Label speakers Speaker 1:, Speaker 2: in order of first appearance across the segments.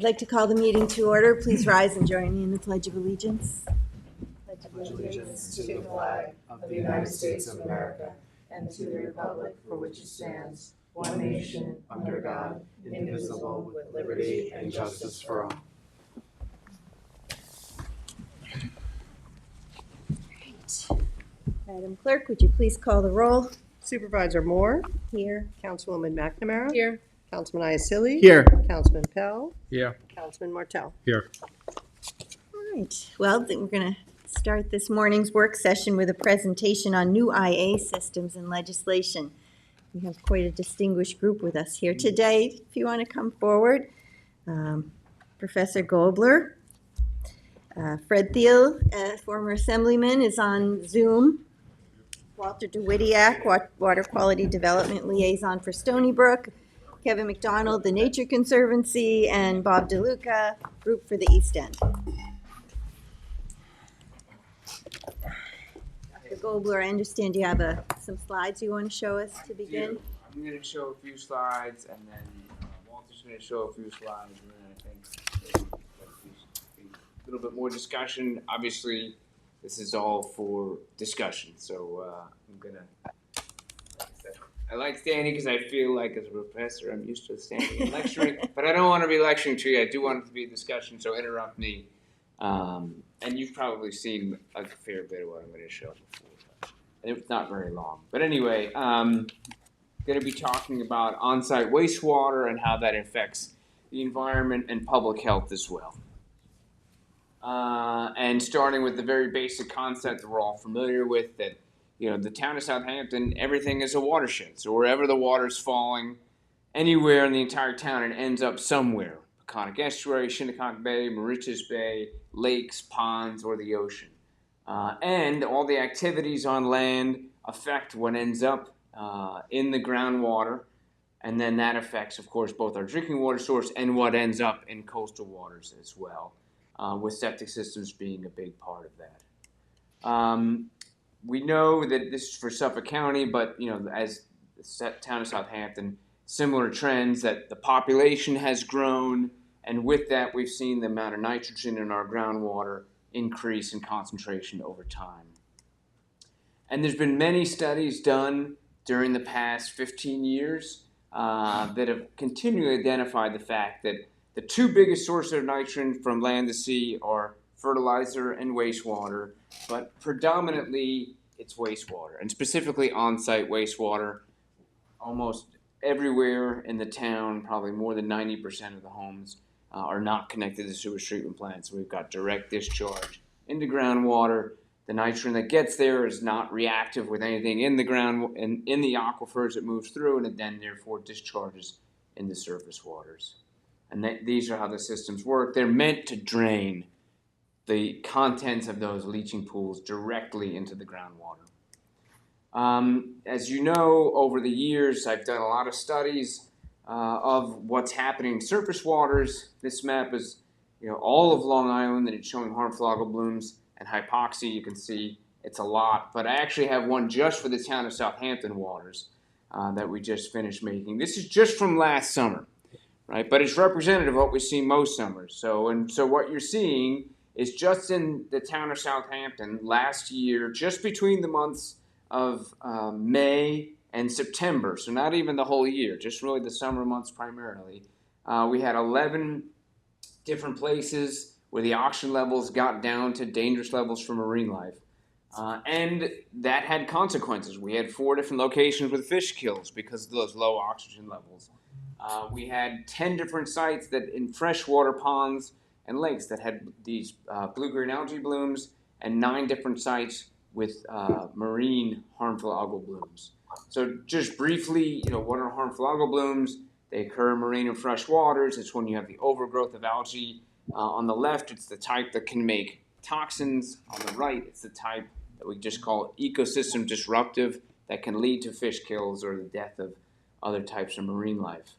Speaker 1: like to call the meeting to order. Please rise and join me in the Pledge of Allegiance.
Speaker 2: Pledge allegiance to the flag of the United States of America and to the republic for which it stands, one nation, under God, indivisible, with liberty and justice for all.
Speaker 1: Madam Clerk, would you please call the roll?
Speaker 3: Supervisor Moore,
Speaker 1: Here.
Speaker 3: Councilwoman McNamara.
Speaker 4: Here.
Speaker 3: Councilman Iacilli.
Speaker 5: Here.
Speaker 3: Councilman Pell.
Speaker 5: Here.
Speaker 3: Councilman Martell.
Speaker 5: Here.
Speaker 1: All right. Well, then we're going to start this morning's work session with a presentation on new IA systems and legislation. We have quite a distinguished group with us here today. If you want to come forward, Professor Gobler, Fred Thiel, former assemblyman, is on Zoom. Walter DeWittiak, Water Quality Development Liaison for Stony Brook. Kevin McDonald, the Nature Conservancy, and Bob DeLuca, Group for the East End. Dr. Gobler, I understand you have some slides you want to show us to begin.
Speaker 4: I'm going to show a few slides, and then Walter's going to show a few slides, and then I think a little bit more discussion. Obviously, this is all for discussion, so I'm going to, I like standing because I feel like as a professor I'm used to standing and lecturing, but I don't want to be lecturing to you. I do want it to be a discussion, so interrupt me. And you've probably seen a fair bit of what I'm going to show before. It's not very long. But anyway, going to be talking about on-site wastewater and how that affects the environment and public health as well. And starting with the very basic concept that we're all familiar with, that the town of Southampton, everything is a watershed. So wherever the water's falling, anywhere in the entire town, it ends up somewhere. Peconic Estuary, Shinnecock Bay, Mauritius Bay, lakes, ponds, or the ocean. And all the activities on land affect what ends up in the groundwater, and then that affects, of course, both our drinking water source and what ends up in coastal waters as well, with septic systems being a big part of that. We know that this is for Suffolk County, but as the town of Southampton, similar trends that the population has grown, and with that we've seen the amount of nitrogen in our groundwater increase in concentration over time. And there's been many studies done during the past 15 years that have continually identified the fact that the two biggest sources of nitrogen from land to sea are fertilizer and wastewater, but predominantly it's wastewater, and specifically on-site wastewater. Almost everywhere in the town, probably more than 90% of the homes are not connected to sewage treatment plants. So we've got direct discharge into groundwater. The nitrogen that gets there is not reactive with anything in the ground and in the aquifers it moves through, and it then therefore discharges into surface waters. And these are how the systems work. They're meant to drain the contents of those leaching pools directly into the groundwater. As you know, over the years, I've done a lot of studies of what's happening in surface waters. This map is, all of Long Island, and it's showing harmful algal blooms and hypoxia. You can see it's a lot, but I actually have one just for the town of Southampton waters that we just finished making. This is just from last summer, right? But it's representative of what we see most summers. So what you're seeing is just in the town of Southampton last year, just between the months of May and September, so not even the whole year, just really the summer months primarily, we had 11 different places where the oxygen levels got down to dangerous levels for marine life. And that had consequences. We had 4 different locations with fish kills because of those low oxygen levels. We had 10 different sites that in freshwater ponds and lakes that had these blue-green algae blooms, and 9 different sites with marine harmful algal blooms. So just briefly, what are harmful algal blooms? They occur in marine and fresh waters. It's when you have the overgrowth of algae. On the left, it's the type that can make toxins. On the right, it's the type that we just call ecosystem disruptive that can lead to fish kills or the death of other types of marine life.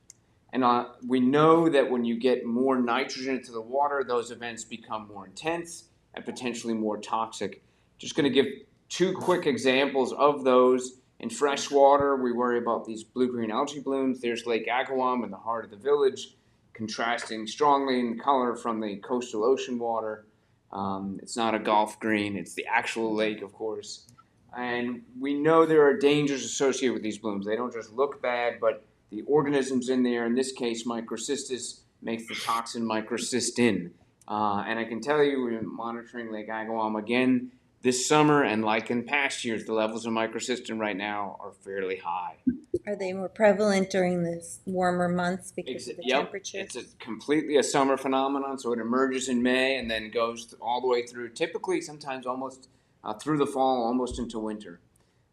Speaker 4: And we know that when you get more nitrogen into the water, those events become more intense and potentially more toxic. Just going to give 2 quick examples of those. In fresh water, we worry about these blue-green algae blooms. There's Lake Agawam in the heart of the village. contrasting strongly in color from the coastal ocean water. It's not a Gulf green, it's the actual lake, of course. And we know there are dangers associated with these blooms. They don't just look bad, but the organisms in there, in this case, microcystis, makes the toxin microcystin. And I can tell you, we've been monitoring Lake Agawam again this summer, and like in past years, the levels of microcystin right now are fairly high.
Speaker 1: Are they more prevalent during the warmer months because of the temperature?
Speaker 4: It's completely a summer phenomenon, so it emerges in May and then goes all the way through, typically sometimes almost through the fall, almost into winter.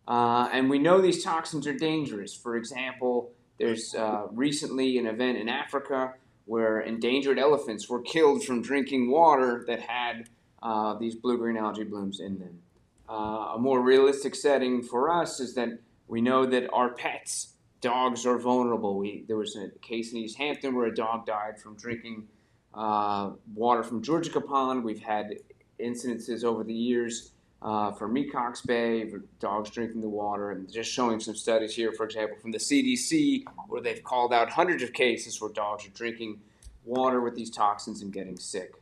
Speaker 4: And we know these toxins are dangerous. For example, there's recently an event in Africa where endangered elephants were killed from drinking water that had these blue-green algae blooms in them. A more realistic setting for us is that we know that our pets, dogs, are vulnerable. There was a case in East Hampton where a dog died from drinking water from Georgia Pond. We've had incidences over the years for Mecox Bay, for dogs drinking the water, and just showing some studies here, for example, from the CDC, where they've called out hundreds of cases where dogs are drinking water with these toxins and getting sick.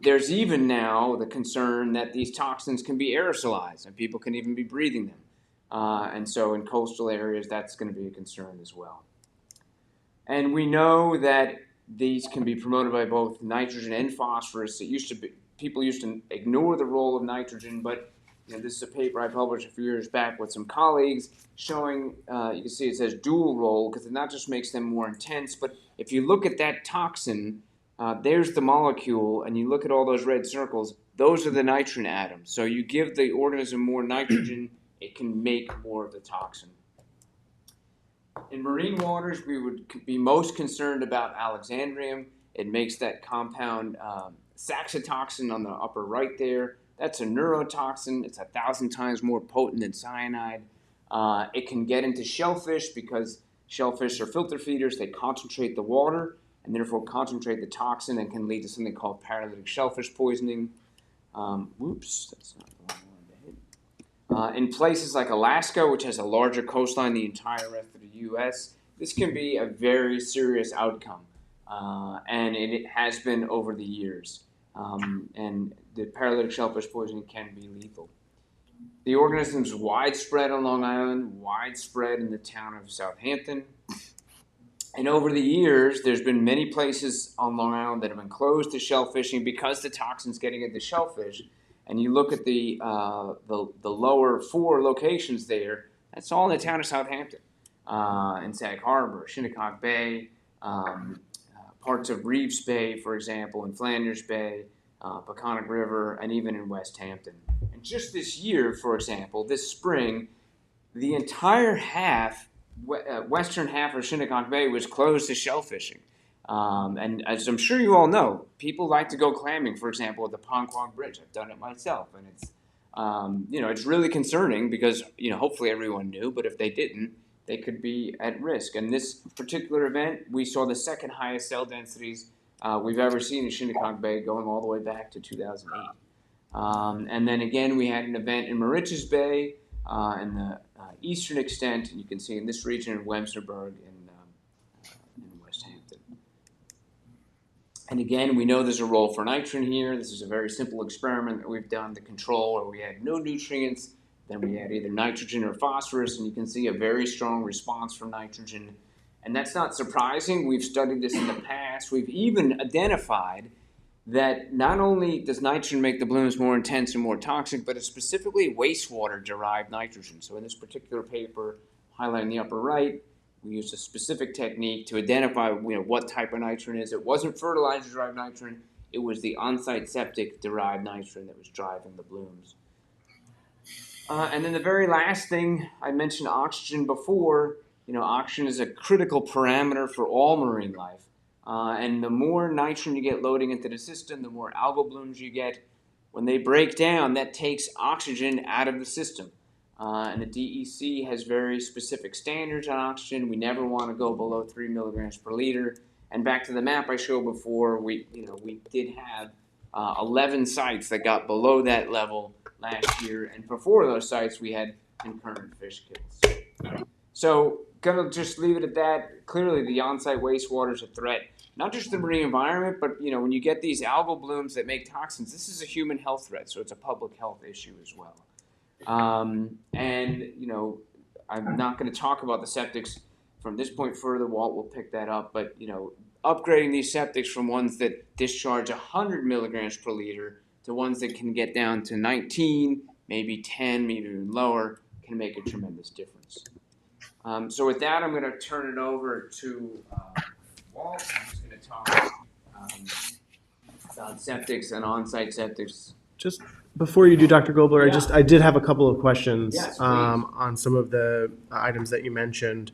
Speaker 4: There's even now the concern that these toxins can be aerosolized and people can even be breathing them. And so in coastal areas, that's going to be a concern as well. And we know that these can be promoted by both nitrogen and phosphorus. People used to ignore the role of nitrogen, but this is a paper I published a few years back with some colleagues showing, you can see it says dual role, because it not just makes them more intense, but if you look at that toxin, there's the molecule, and you look at all those red circles, those are the nitrogen atoms. So you give the organism more nitrogen, it can make more of the toxin. In marine waters, we would be most concerned about alexandrium. It makes that compound saxitoxin on the upper right there. That's a neurotoxin. It's 1,000 times more potent than cyanide. It can get into shellfish because shellfish are filter feeders. They concentrate the water and therefore concentrate the toxin and can lead to something called paralytic shellfish poisoning. That's not the one I wanted to hit. In places like Alaska, which has a larger coastline than the entire rest of the U.S., this can be a very serious outcome, and it has been over the years. And the paralytic shellfish poisoning can be lethal. The organism is widespread on Long Island, widespread in the town of Southampton. And over the years, there's been many places on Long Island that have been closed to shellfishing because the toxin's getting into shellfish. And you look at the lower 4 locations there, that's all in the town of Southampton. In Sag Harbor, Shinnecock Bay, parts of Reeves Bay, for example, in Flanders Bay, Peconic River, and even in West Hampton. And just this year, for example, this spring, the entire western half of Shinnecock Bay was closed to shellfishing. And as I'm sure you all know, people like to go clamming, for example, at the Ponquag Bridge. I've done it myself, and it's really concerning because, hopefully everyone knew, but if they didn't, they could be at risk. And this particular event, we saw the second highest cell densities we've ever seen in Shinnecock Bay, going all the way back to 2008. And then again, we had an event in Moriches Bay in the eastern extent, and you can see in this region in Wemsnerberg in West Hampton. And again, we know there's a role for nitrogen here. This is a very simple experiment that we've done to control where we had no nutrients, then we had either nitrogen or phosphorus, and you can see a very strong response from nitrogen. And that's not surprising. We've studied this in the past. We've even identified that not only does nitrogen make the blooms more intense and more toxic, but it's specifically wastewater-derived nitrogen. So in this particular paper, highlighting the upper right, we used a specific technique to identify what type of nitrogen it is. It wasn't fertilizer-derived nitrogen. It was the on-site septic-derived nitrogen that was driving the blooms. And then the very last thing, I mentioned oxygen before. Oxygen is a critical parameter for all marine life. And the more nitrogen you get loading into the system, the more algal blooms you get. When they break down, that takes oxygen out of the system. And the DEC has very specific standards on oxygen. We never want to go below 3 milligrams per liter. And back to the map I showed before, we did have 11 sites that got below that level last year. And for 4 of those sites, we had concurrent fish kills. So, gonna just leave it at that. Clearly, the on-site wastewater is a threat not just the marine environment, but when you get these algal blooms that make toxins, this is a human health threat, so it's a public health issue as well. And I'm not going to talk about the septics from this point further. Walt will pick that up, but upgrading these septics from ones that discharge 100 milligrams per liter to ones that can get down to 19, maybe 10, maybe even lower, can make a tremendous difference. So with that, I'm going to turn it over to Walt. I'm just going to talk about septics and on-site septics.
Speaker 2: Just before you do, Dr. Gobler,
Speaker 4: Yeah.
Speaker 2: I did have a couple of questions
Speaker 4: Yes, please.
Speaker 2: on some of the items that you mentioned.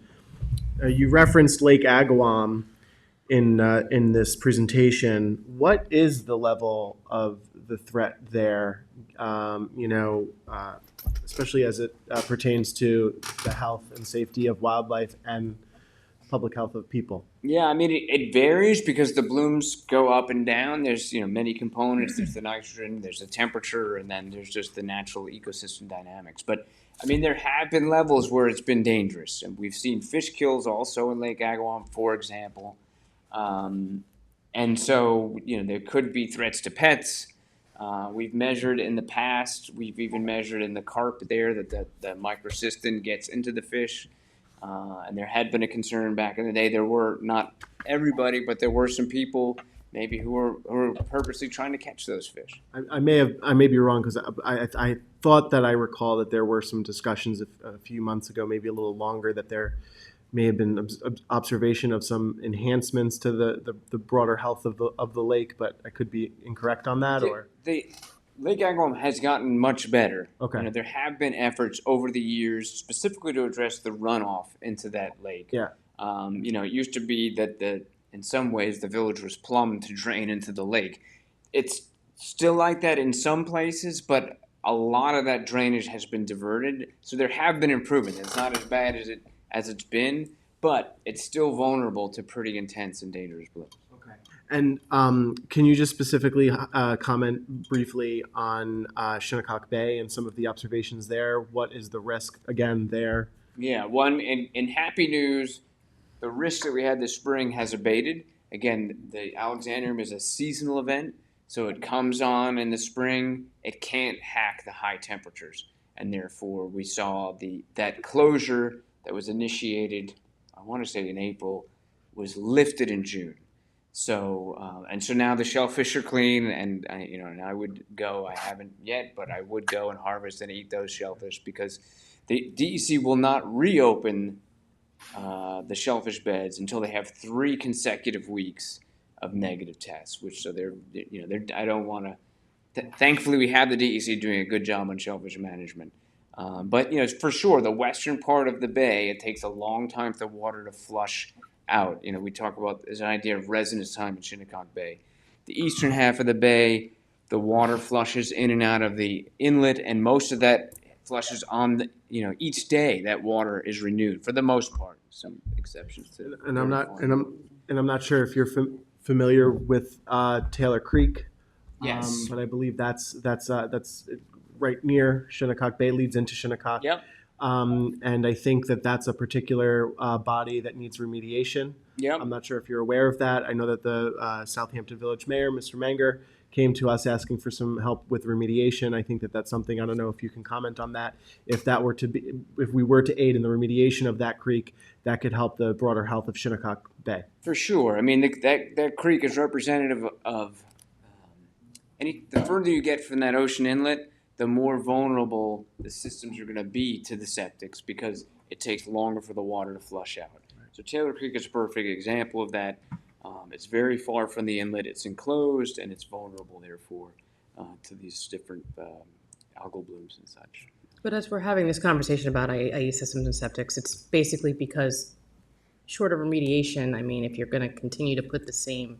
Speaker 2: You referenced Lake Agawam in this presentation. What is the level of the threat there? Especially as it pertains to the health and safety of wildlife and public health of people.
Speaker 4: Yeah, I mean, it varies because the blooms go up and down. There's, many components. There's the nitrogen, there's the temperature, and then there's just the natural ecosystem dynamics. But, I mean, there have been levels where it's been dangerous. And we've seen fish kills also in Lake Agawam, for example. And so, there could be threats to pets. We've measured in the past. We've even measured in the carp there that the microcystin gets into the fish. And there had been a concern back in the day. There were not everybody, but there were some people maybe who were purposely trying to catch those fish.
Speaker 2: I may be wrong because I thought that I recall that there were some discussions a few months ago, maybe a little longer, that there may have been observation of some enhancements to the broader health of the lake, but I could be incorrect on that.
Speaker 4: Lake Agawam has gotten much better.
Speaker 2: Okay.
Speaker 4: There have been efforts over the years specifically to address the runoff into that lake.
Speaker 2: Yeah.
Speaker 4: It used to be that in some ways the village was plumbed to drain into the lake. It's still like that in some places, but a lot of that drainage has been diverted. So there have been improvements. It's not as bad as it's been, but it's still vulnerable to pretty intense and dangerous blooms.
Speaker 2: Okay. And can you just specifically comment briefly on Shinnecock Bay and some of the observations there? What is the risk again there?
Speaker 4: Yeah, in happy news, the risk that we had this spring has abated. Again, the Alexandrium is a seasonal event, so it comes on in the spring. It can't hack the high temperatures, and therefore we saw that closure that was initiated, I want to say in April, was lifted in June. So so now the shellfish are clean, and I would go. I haven't yet, but I would go and harvest and eat those shellfish because the DEC will not reopen the shellfish beds until they have 3 consecutive weeks of negative tests. I don't want to. Thankfully, we have the DEC doing a good job on shellfish management. But for sure, the western part of the bay, it takes a long time for the water to flush out. We talk about there's an idea of residence time in Shinnecock Bay. The eastern half of the bay, the water flushes in and out of the inlet, and most of that flushes on each day. That water is renewed for the most part. Some exceptions to.
Speaker 2: And I'm not sure if you're familiar with Taylor Creek.
Speaker 4: Yes.
Speaker 2: But I believe that's right near Shinnecock Bay, leads into Shinnecock.
Speaker 4: Yep.
Speaker 2: And I think that's a particular body that needs remediation.
Speaker 4: Yep.
Speaker 2: I'm not sure if you're aware of that. I know that the Southampton Village Mayor, Mr. Menger, came to us asking for some help with remediation. I think that's something, I don't know if you can comment on that. If we were to aid in the remediation of that creek, that could help the broader health of Shinnecock Bay.
Speaker 4: For sure. I mean, that creek is representative of the further you get from that ocean inlet, the more vulnerable the systems are going to be to the septics because it takes longer for the water to flush out. So Taylor Creek is a perfect example of that. It's very far from the inlet. It's enclosed, and it's vulnerable, therefore, to these different algal blooms and such.
Speaker 5: But as we're having this conversation about IE systems and septics, it's basically because short of remediation, I mean, if you're going to continue to put the same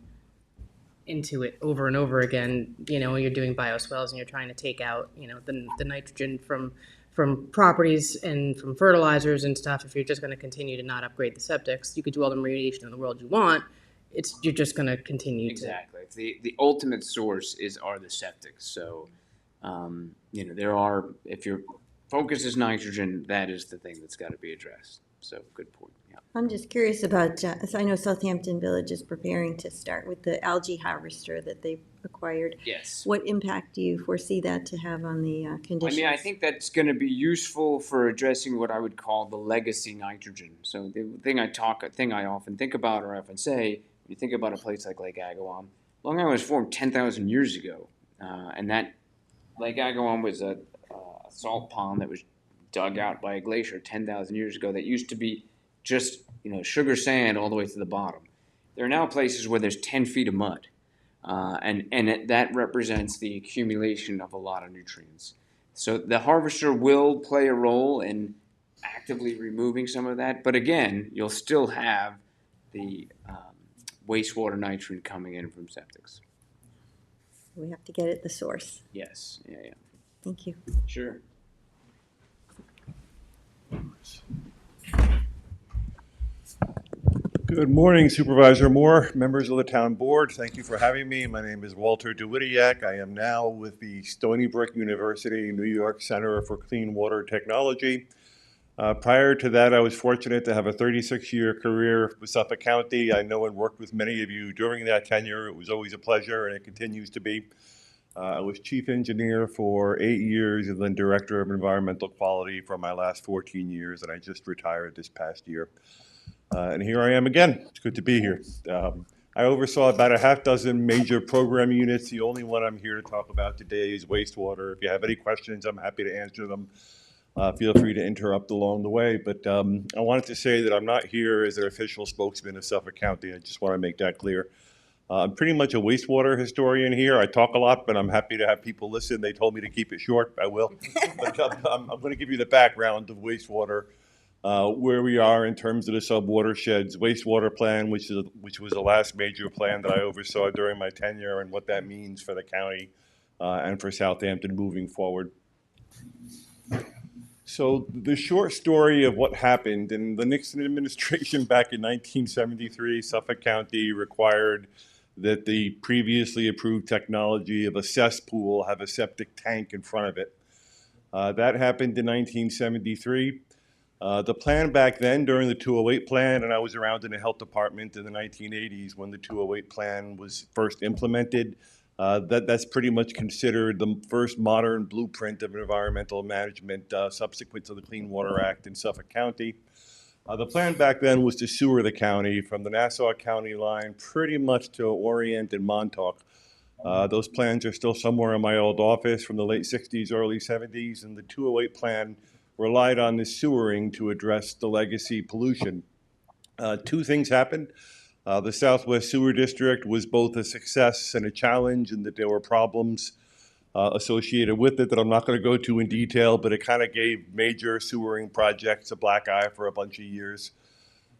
Speaker 5: into it over and over again, you're doing bioswales and you're trying to take out, the nitrogen from properties and from fertilizers and stuff. If you're just going to continue to not upgrade the septics, you could do all the remediation in the world you want. You're just going to continue
Speaker 4: exactly. The ultimate source are the septics. So, if your focus is nitrogen, that is the thing that's got to be addressed. So, good point. Yeah.
Speaker 1: I'm just curious about, so I know Southampton Village is preparing to start with the algae harvester that they acquired.
Speaker 4: Yes.
Speaker 1: What impact do you foresee that to have on the conditions?
Speaker 4: I think that's going to be useful for addressing what I would call the legacy nitrogen. So the thing I often think about, or often say, when you think about a place like Lake Agawam, Long Island was formed 10,000 years ago, and that Lake Agawam was a salt pond that was dug out by a glacier 10,000 years ago that used to be just sugar sand all the way to the bottom. There are now places where there's 10 feet of mud, that represents the accumulation of a lot of nutrients. So the harvester will play a role in actively removing some of that, but again, you'll still have the wastewater nitrogen coming in from septics.
Speaker 1: We have to get at the source.
Speaker 4: Yes, yeah.
Speaker 1: Thank you.
Speaker 4: Sure.
Speaker 6: Good morning, Supervisor Moore, members of the town board. Thank you for having me. My name is Walter DeWittiak. I am now with the Stony Brook University New York Center for Clean Water Technology. Prior to that, I was fortunate to have a 36-year career with Suffolk County. I know and worked with many of you during that tenure. It was always a pleasure, and it continues to be. I was chief engineer for 8 years and then director of environmental quality for my last 14 years, and I just retired this past year. And here I am again. It's good to be here. I oversaw about a half dozen major program units. The only one I'm here to talk about today is wastewater. If you have any questions, I'm happy to answer them. Feel free to interrupt along the way. But I wanted to say that I'm not here as an official spokesman of Suffolk County. I just want to make that clear. I'm pretty much a wastewater historian here. I talk a lot, but I'm happy to have people listen. They told me to keep it short. I will. But I'm going to give you the background of wastewater. Where we are in terms of the sub-watersheds wastewater plan, which was the last major plan that I oversaw during my tenure, and what that means for the county and for Southampton moving forward. So the short story of what happened in the Nixon administration back in 1973, Suffolk County required that the previously approved technology of a cesspool have a septic tank in front of it. That happened in 1973. The plan back then during the 208 plan, and I was around in the health department in the 1980s when the 208 plan was first implemented, that's pretty much considered the first modern blueprint of environmental management subsequent to the Clean Water Act in Suffolk County. The plan back then was to sewer the county from the Nassau County line pretty much to Orient and Montauk. Those plans are still somewhere in my old office from the late 60s, early 70s, and the 208 plan relied on the sewering to address the legacy pollution. Two things happened. The Southwest Sewer District was both a success and a challenge, in that there were problems associated with it that I'm not going to go to in detail, but it kind of gave major sewering projects a black eye for a bunch of years.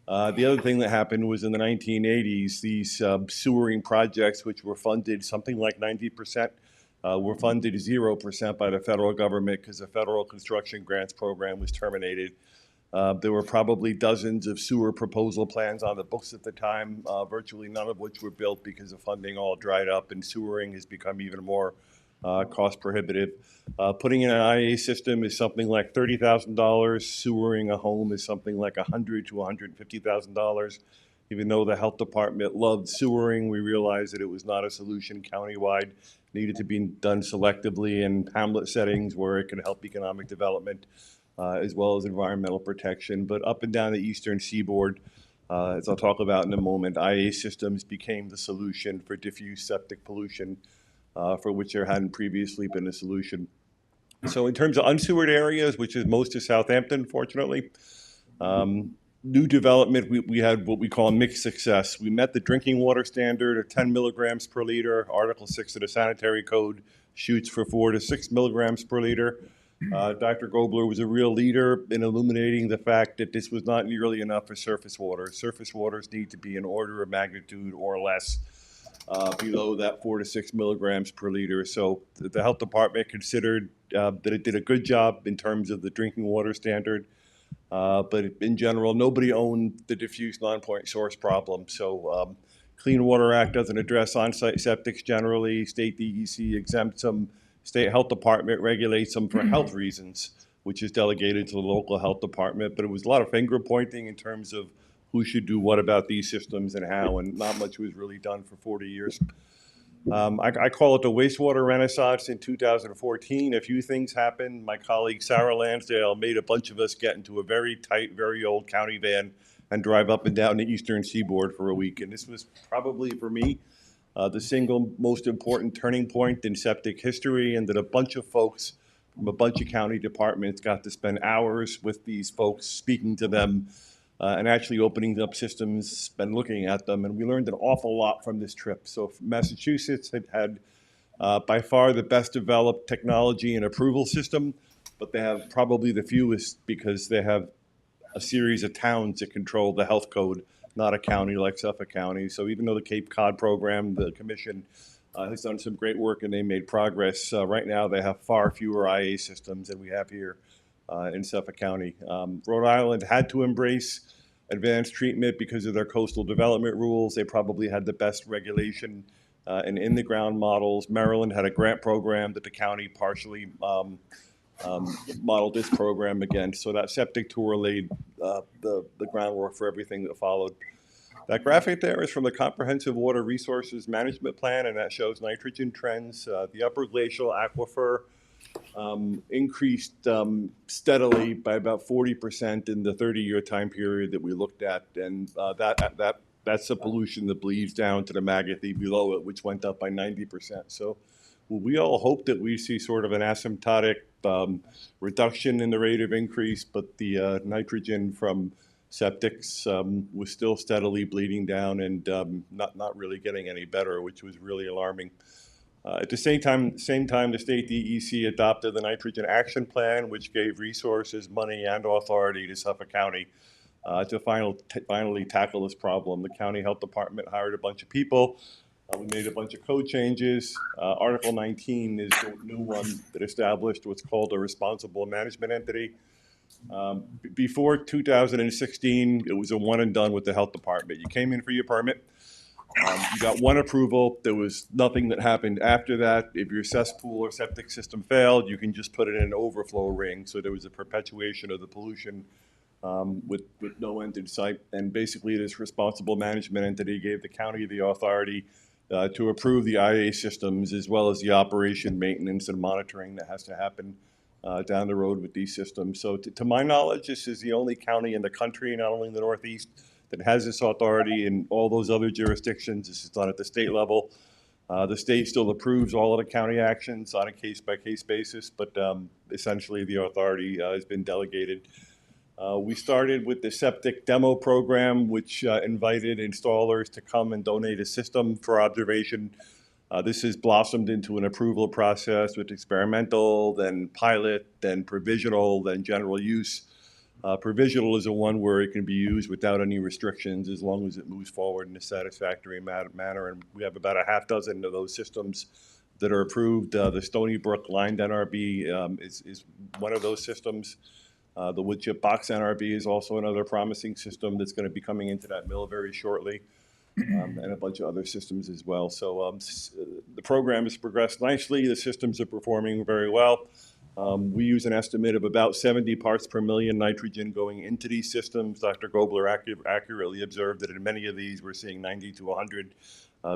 Speaker 6: The other thing that happened was in the 1980s, these sewering projects, which were funded something like 90%, were funded 0% by the federal government because the federal construction grants program was terminated. There were probably dozens of sewer proposal plans on the books at the time, virtually none of which were built because the funding all dried up, and sewering has become even more cost prohibitive. Putting in an IA system is something like $30,000. Sewering a home is something like $100,000 to $150,000. Even though the health department loved sewering, we realized that it was not a solution countywide. It needed to be done selectively in hamlet settings where it could help economic development as well as environmental protection. But up and down the eastern seaboard, as I'll talk about in a moment, IA systems became the solution for diffuse septic pollution, for which there hadn't previously been a solution. So in terms of unsewered areas, which is most of Southampton, fortunately, new development, we had what we call mixed success. We met the drinking water standard of 10 milligrams per liter. Article 6 of the Sanitary Code shoots for 4 to 6 milligrams per liter. Dr. Gobler was a real leader in illuminating the fact that this was not nearly enough for surface water. Surface waters need to be an order of magnitude or less below that 4 to 6 milligrams per liter. So the health department considered that it did a good job in terms of the drinking water standard. But in general, nobody owned the diffuse non-point source problem. So Clean Water Act doesn't address on-site septics generally. State DEC exempts them. State health department regulates them for health reasons, which is delegated to the local health department. But it was a lot of finger pointing in terms of who should do what about these systems and how, and not much was really done for 40 years. I call it the wastewater renaissance in 2014. A few things happened. My colleague Sarah Lansdale made a bunch of us get into a very tight, very old county van and drive up and down the eastern seaboard for a week. And this was probably, for me, the single most important turning point in septic history, and that a bunch of folks from a bunch of county departments got to spend hours with these folks, speaking to them, and actually opening up systems and looking at them. And we learned an awful lot from this trip. So Massachusetts had by far the best developed technology and approval system, but they have probably the fewest because they have a series of towns that control the health code, not a county like Suffolk County. So even though the Cape Cod program, the commission has done some great work and they made progress, right now they have far fewer IA systems than we have here in Suffolk County. Rhode Island had to embrace advanced treatment because of their coastal development rules. They probably had the best regulation and in-the-ground models. Maryland had a grant program that the county partially modeled this program against. So that septic tour laid the groundwork for everything that followed. That graphic there is from the Comprehensive Water Resources Management Plan, and that shows nitrogen trends. The upper glacial aquifer increased steadily by about 40% in the 30-year time period that we looked at, and that's the pollution that bleeds down to the Magathie below it, which went up by 90%. So we all hope that we see sort of an asymptotic reduction in the rate of increase, but the nitrogen from septics was still steadily bleeding down and not really getting any better, which was really alarming. At the same time, the state DEC adopted the Nitrogen Action Plan, which gave resources, money, and authority to Suffolk County to finally tackle this problem. The county health department hired a bunch of people. We made a bunch of code changes. Article 19 is the new one that established what's called a responsible management entity. Before 2016, it was a one and done with the health department. You came in for your permit. You got one approval. There was nothing that happened after that. If your cesspool or septic system failed, you can just put it in an overflow ring. So there was a perpetuation of the pollution with no end in sight. And basically, this responsible management entity gave the county the authority to approve the IA systems, as well as the operation, maintenance, and monitoring that has to happen down the road with these systems. So to my knowledge, this is the only county in the country, not only in the Northeast, that has this authority. In all those other jurisdictions, this is done at the state level. The state still approves all of the county actions on a case-by-case basis, but essentially the authority has been delegated. We started with the septic demo program, which invited installers to come and donate a system for observation. This has blossomed into an approval process with experimental, then pilot, then provisional, then general use. Provisional is the one where it can be used without any restrictions as long as it moves forward in a satisfactory manner. And we have about a half dozen of those systems that are approved. The Stony Brook lined NRB is one of those systems. The wood chip box NRB is also another promising system that's going to be coming into that mill very shortly, and a bunch of other systems as well. So the program has progressed nicely. The systems are performing very well. We use an estimate of about 70 parts per million nitrogen going into these systems. Dr. Gobler accurately observed that in many of these we're seeing 90 to 100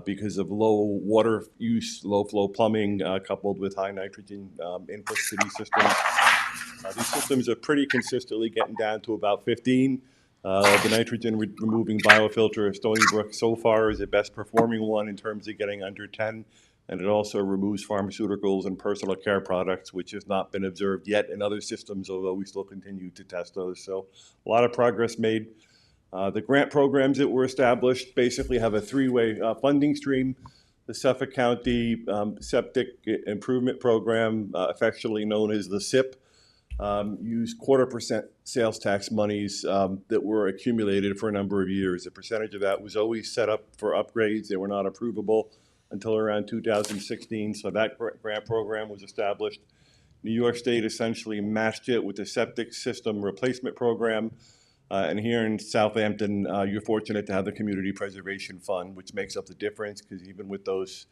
Speaker 6: because of low water use, low flow plumbing, coupled with high nitrogen inputs to these systems. These systems are pretty consistently getting down to about 15. The nitrogen removing biofilter of Stony Brook so far is the best performing one in terms of getting under 10. And it also removes pharmaceuticals and personal care products, which has not been observed yet in other systems, although we still continue to test those. So a lot of progress made. The grant programs that were established basically have a three-way funding stream. The Suffolk County Septic Improvement Program, affectionately known as the SIP, used 0.25% sales tax monies that were accumulated for a number of years. A percentage of that was always set up for upgrades. They were not approvable until around 2016, so that grant program was established. New York State essentially matched it with the septic system replacement program. And here in Southampton, you're fortunate to have the Community Preservation Fund, which makes up the difference, because even with those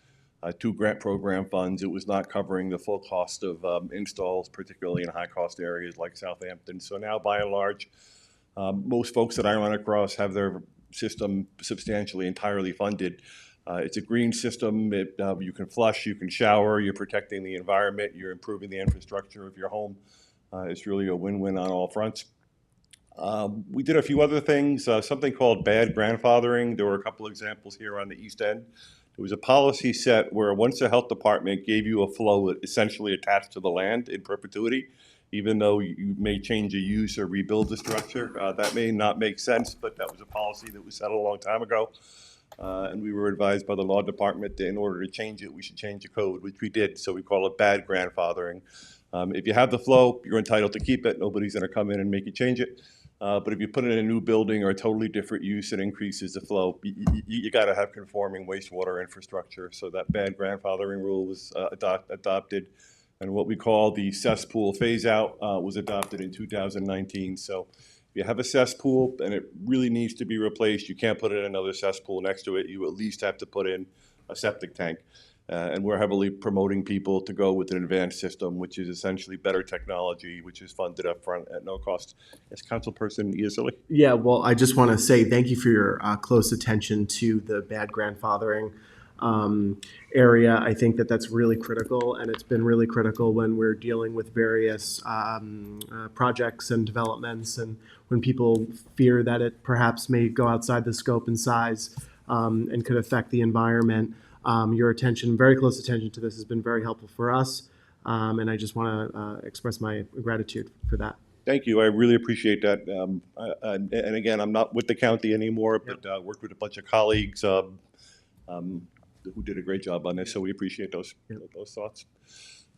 Speaker 6: two grant program funds, it was not covering the full cost of installs, particularly in high-cost areas like Southampton. So now, by and large, Most folks that I run across have their system substantially entirely funded. It's a green system. You can flush, you can shower, you're protecting the environment, you're improving the infrastructure of your home. It's really a win-win on all fronts. We did a few other things, something called bad grandfathering. There were a couple examples here on the East End. There was a policy set where once the health department gave you a flow essentially attached to the land in perpetuity, even though you may change a use or rebuild the structure, that may not make sense, but that was a policy that was set a long time ago. And we were advised by the law department that in order to change it, we should change the code, which we did. So we call it bad grandfathering. If you have the flow, you're entitled to keep it. Nobody's going to come in and make you change it. But if you put it in a new building or a totally different use that increases the flow, you got to have conforming wastewater infrastructure. So that bad grandfathering rule was adopted. And what we call the cesspool phase out was adopted in 2019. So if you have a cesspool and it really needs to be replaced, you can't put in another cesspool next to it. You at least have to put in a septic tank. And we're heavily promoting people to go with an advanced system, which is essentially better technology, which is funded up front at no cost. Yes, Councilperson Iasili?
Speaker 2: Yeah, well, I just want to say thank you for your close attention to the bad grandfathering area. I think that that's really critical, and it's been really critical when we're dealing with various projects and developments, and when people fear that it perhaps may go outside the scope and size and could affect the environment. Your attention, very close attention to this has been very helpful for us, and I just want to express my gratitude for that.
Speaker 6: Thank you. I really appreciate that. And again, I'm not with the county anymore, but worked with a bunch of colleagues who did a great job on this, so we appreciate those thoughts.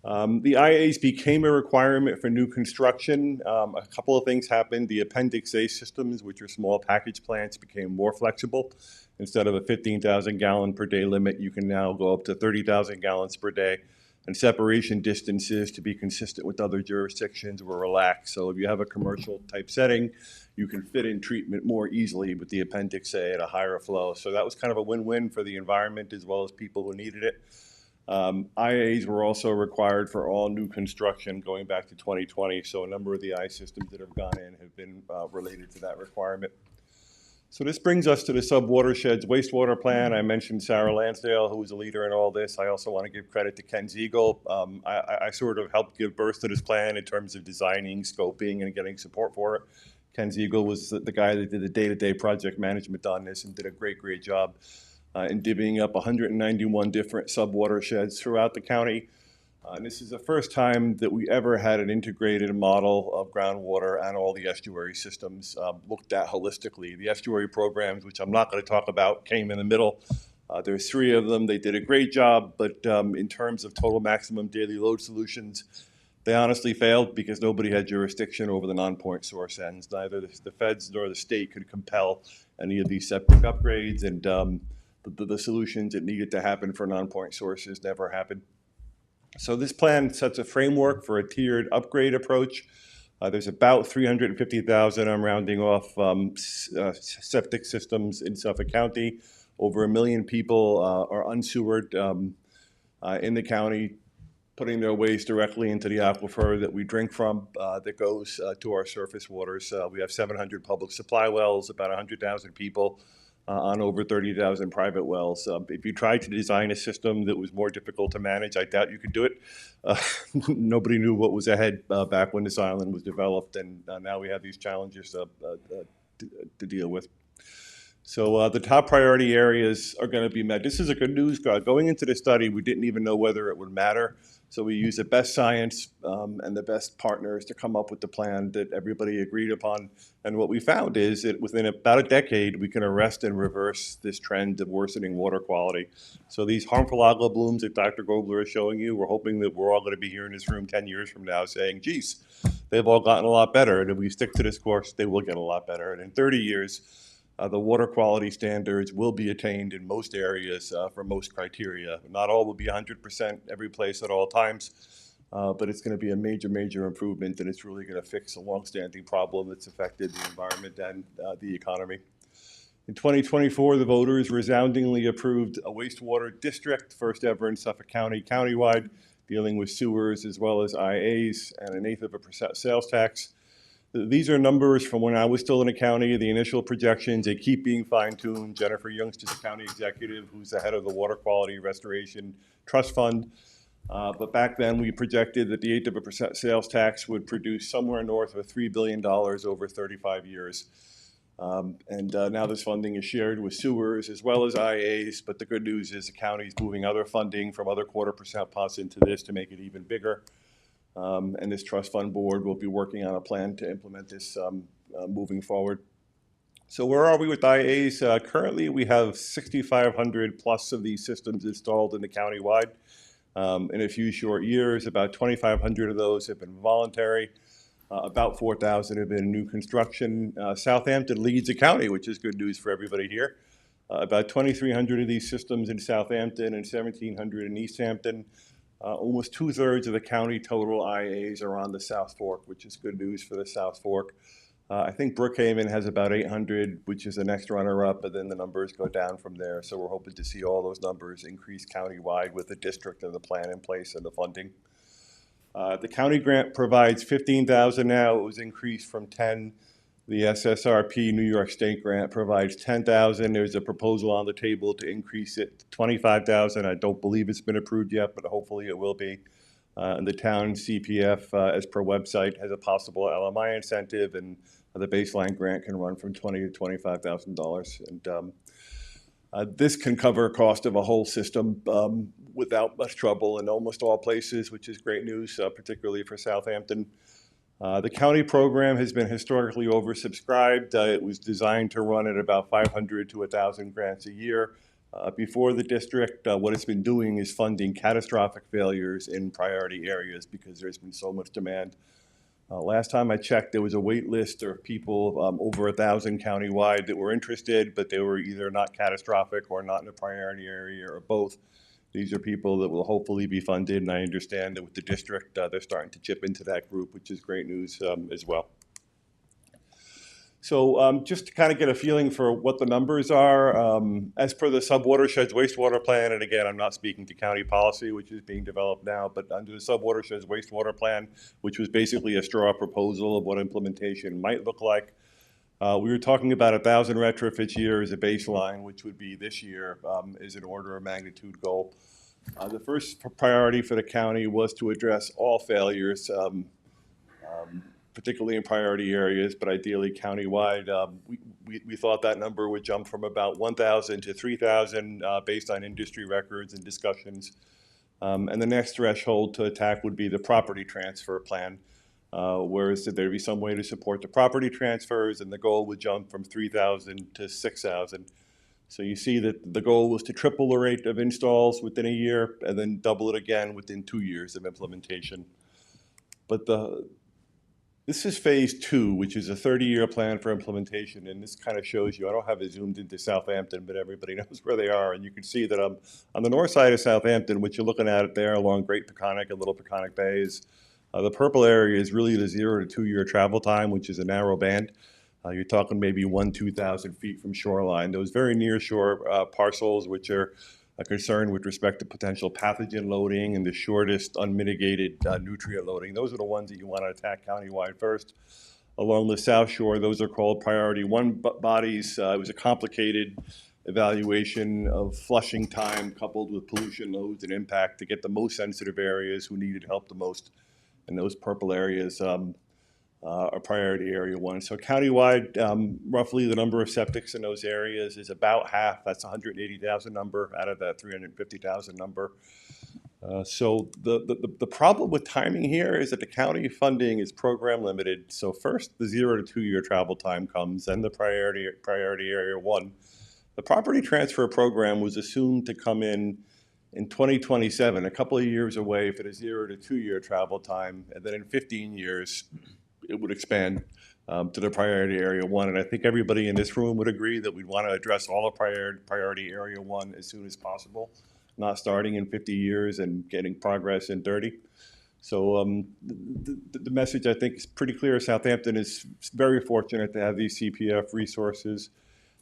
Speaker 6: The IAs became a requirement for new construction. A couple of things happened. The Appendix A systems, which are small package plants, became more flexible. Instead of a 15,000 gallon per day limit, you can now go up to 30,000 gallons per day. And separation distances, to be consistent with other jurisdictions, were relaxed. So if you have a commercial type setting, you can fit in treatment more easily with the Appendix A at a higher flow. So that was kind of a win-win for the environment as well as people who needed it. IAs were also required for all new construction going back to 2020. So a number of the IA systems that have gone in have been related to that requirement. So this brings us to the sub-watersheds wastewater plan. I mentioned Sarah Lansdale, who was a leader in all this. I also want to give credit to Ken Ziegel. I sort of helped give birth to this plan in terms of designing, scoping, and getting support for it. Ken Ziegel was the guy that did the day-to-day project management on this and did a great, great job in divvying up 191 different sub-watersheds throughout the county. And this is the first time that we ever had an integrated model of groundwater and all the estuary systems looked at holistically. The estuary programs, which I'm not going to talk about, came in the middle. There's 3 of them. They did a great job, but in terms of total maximum daily load solutions, they honestly failed because nobody had jurisdiction over the non-point source ends. Neither the feds nor the state could compel any of these septic upgrades, and the solutions that needed to happen for non-point sources never happened. So this plan sets a framework for a tiered upgrade approach. There's about 350,000, I'm rounding off, septic systems in Suffolk County. Over 1 million people are unsewered in the county, putting their waste directly into the aquifer that we drink from that goes to our surface waters. We have 700 public supply wells, about 100,000 people on over 30,000 private wells. If you tried to design a system that was more difficult to manage, I doubt you could do it. Nobody knew what was ahead back when this island was developed, and now we have these challenges to deal with. So the top priority areas are going to be met. This is a good news. Going into the study, we didn't even know whether it would matter. So we used the best science and the best partners to come up with the plan that everybody agreed upon. And what we found is that within about a decade, we can arrest and reverse this trend of worsening water quality. So these harmful algal blooms that Dr. Gobler is showing you, we're hoping that we're all going to be here in this room 10 years from now saying, geez, they've all gotten a lot better. And if we stick to this course, they will get a lot better. And in 30 years, the water quality standards will be attained in most areas for most criteria. Not all will be 100% every place at all times, but it's going to be a major, major improvement, and it's really going to fix a longstanding problem that's affected the environment and the economy. In 2024, the voters resoundingly approved a wastewater district, first ever in Suffolk County, countywide, dealing with sewers as well as IAs and 1/8% sales tax. These are numbers from when I was still in the county, the initial projections. They keep being fine-tuned. Jennifer Youngster's the county executive, who's the head of the Water Quality Restoration Trust Fund. But back then, we projected that the 8% sales tax would produce somewhere north of $3 billion over 35 years. Now this funding is shared with sewers as well as IAs, but the good news is the county's moving other funding from other 0.25% pots into this to make it even bigger. And this trust fund board will be working on a plan to implement this moving forward. So where are we with IAs? Currently, we have 6,500 plus of these systems installed in the county-wide. In a few short years, about 2,500 of those have been voluntary. About 4,000 have been new construction. Southampton leads the county, which is good news for everybody here. About 2,300 of these systems in Southampton and 1,700 in East Hampton. Almost 2/3 of the county total IAs are on the South Fork, which is good news for the South Fork. I think Brookhaven has about 800, which is the next runner-up, but then the numbers go down from there. So we're hoping to see all those numbers increase countywide with the district and the plan in place and the funding. The county grant provides $15,000 now. It was increased from 10. The SSRP New York State grant provides $10,000. There's a proposal on the table to increase it to $25,000. I don't believe it's been approved yet, but hopefully it will be. And the town CPF, as per website, has a possible LMI incentive, and the baseline grant can run from $20,000 to $25,000. And this can cover cost of a whole system without much trouble in almost all places, which is great news, particularly for Southampton. The county program has been historically oversubscribed. It was designed to run at about 500 to 1,000 grants a year. Before the district, what it's been doing is funding catastrophic failures in priority areas because there's been so much demand. Last time I checked, there was a wait list of people over 1,000 countywide that were interested, but they were either not catastrophic or not in a priority area or both. These are people that will hopefully be funded, and I understand that with the district, they're starting to chip into that group, which is great news as well. So just to kind of get a feeling for what the numbers are, as per the Subwatersheds Wastewater Plan, and again, I'm not speaking to county policy, which is being developed now, but under the Subwatersheds Wastewater Plan, which was basically a straw proposal of what implementation might look like, we were talking about 1,000 retrofits a year as a baseline, which would be this year is an order of magnitude goal. The first priority for the county was to address all failures, particularly in priority areas, but ideally countywide. We thought that number would jump from about 1,000 to 3,000 based on industry records and discussions. And the next threshold to attack would be the property transfer plan. Whereas there'd be some way to support the property transfers, and the goal would jump from 3,000 to 6,000. So you see that the goal was to triple the rate of installs within a year and then double it again within 2 years of implementation. But this is phase 2, which is a 30-year plan for implementation, and this kind of shows you, I don't have it zoomed into Southampton, but everybody knows where they are, and you can see that on the north side of Southampton, which you're looking at there along Great Peconic and Little Peconic Bays. The purple area is really the 0 to 2 year travel time, which is a narrow band. You're talking maybe 2,000 feet from shoreline. Those very near shore parcels, which are a concern with respect to potential pathogen loading and the shortest unmitigated nutrient loading. Those are the ones that you want to attack countywide first. Along the South Shore, those are called Priority 1 bodies. It was a complicated evaluation of flushing time coupled with pollution loads and impact to get the most sensitive areas who needed help the most. And those purple areas are Priority Area 1. So countywide, roughly the number of septics in those areas is about half. That's 180,000 number out of that 350,000 number. So the problem with timing here is that the county funding is program limited. So first the 0 to 2 year travel time comes, then the Priority Area 1. The property transfer program was assumed to come in 2027, a couple of years away for the 0 to 2 year travel time, and then in 15 years, it would expand to the Priority Area 1. And I think everybody in this room would agree that we'd want to address all of Priority Area 1 as soon as possible, not starting in 50 years and getting progress in 30. So the message, I think, is pretty clear. Southampton is very fortunate to have these CPF resources.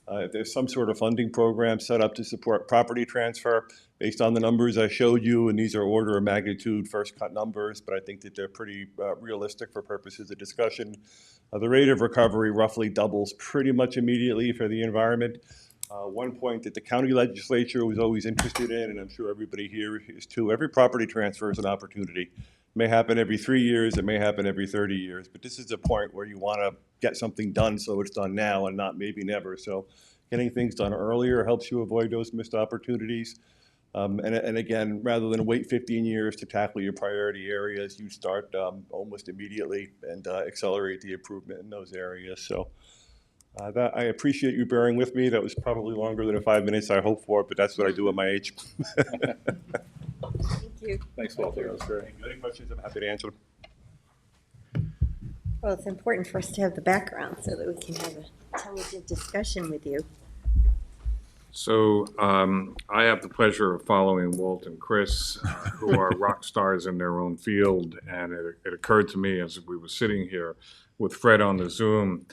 Speaker 6: If there's some sort of funding program set up to support property transfer, based on the numbers I showed you, and these are order of magnitude first cut numbers, but I think that they're pretty realistic for purposes of discussion. The rate of recovery roughly doubles pretty much immediately for the environment. One point that the county legislature was always interested in, and I'm sure everybody here is too, every property transfer is an opportunity. It may happen every 3 years, it may happen every 30 years, but this is a point where you want to get something done so it's done now and not maybe never. So getting things done earlier helps you avoid those missed opportunities. And again, rather than wait 15 years to tackle your priority areas, you start almost immediately and accelerate the improvement in those areas. So that I appreciate you bearing with me. That was probably longer than the 5 minutes I hoped for, but that's what I do at my age.
Speaker 1: Thank you.
Speaker 7: Thanks, Walter. That was great.
Speaker 6: Any questions? I'm happy to answer them.
Speaker 1: Well, it's important for us to have the background so that we can have an intelligent discussion with you.
Speaker 7: So I have the pleasure of following Walt and Chris, who are rock stars in their own field. And it occurred to me as we were sitting here with Fred on the Zoom,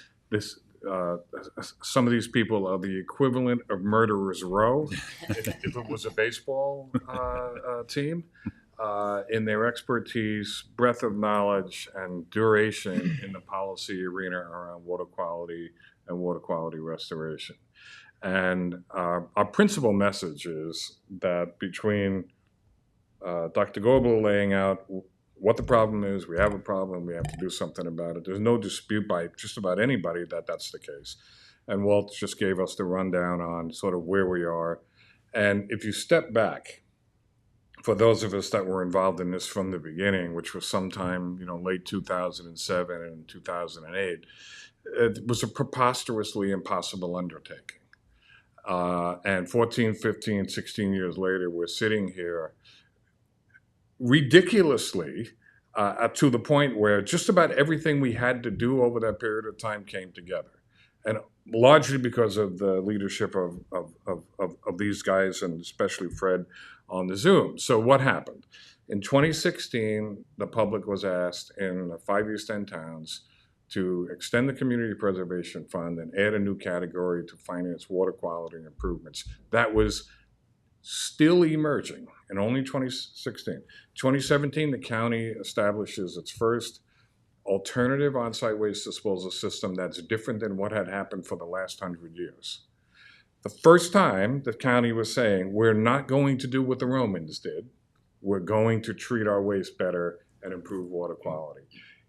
Speaker 7: some of these people are the equivalent of Murderers Row, if it was a baseball team, in their expertise, breadth of knowledge, and duration in the policy arena around water quality and water quality restoration. And our principal message is that between Dr. Goebel laying out what the problem is, we have a problem, we have to do something about it. There's no dispute by just about anybody that that's the case. And Walt just gave us the rundown on sort of where we are. And if you step back, for those of us that were involved in this from the beginning, which was sometime, late 2007 and 2008, it was a preposterously impossible undertaking. And 14, 15, 16 years later, we're sitting here ridiculously to the point where just about everything we had to do over that period of time came together. And largely because of the leadership of these guys, and especially Fred on the Zoom. So what happened? In 2016, the public was asked in the 5 East End towns to extend the Community Preservation Fund and add a new category to finance water quality improvements. That was still emerging in only 2016. 2017, the county establishes its first alternative on-site waste disposal system that's different than what had happened for the last 100 years. The first time the county was saying, we're not going to do what the Romans did. We're going to treat our waste better and improve water quality.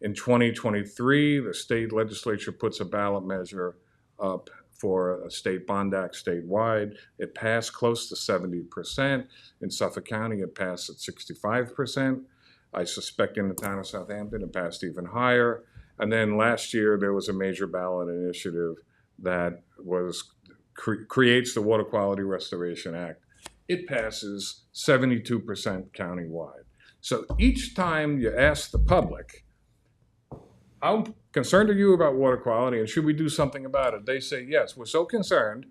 Speaker 7: In 2023, the state legislature puts a ballot measure up for a state bond act statewide. It passed close to 70%. In Suffolk County, it passed at 65%. I suspect in the town of Southampton, it passed even higher. And then last year, there was a major ballot initiative that creates the Water Quality Restoration Act. It passes 72% countywide. So each time you ask the public, how concerned are you about water quality and should we do something about it? They say, yes, we're so concerned.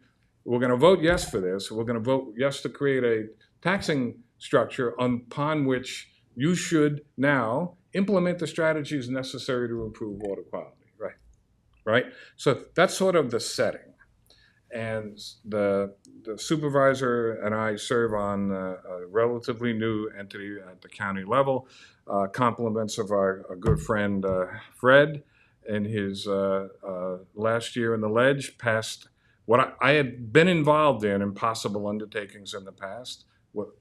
Speaker 7: We're going to vote yes for this. We're going to vote yes to create a taxing structure upon which you should now implement the strategies necessary to improve water quality, right? So that's sort of the setting. And the supervisor and I serve on a relatively new entity at the county level. Compliments of our good friend Fred in his last year in the ledge passed what I had been involved in impossible undertakings in the past,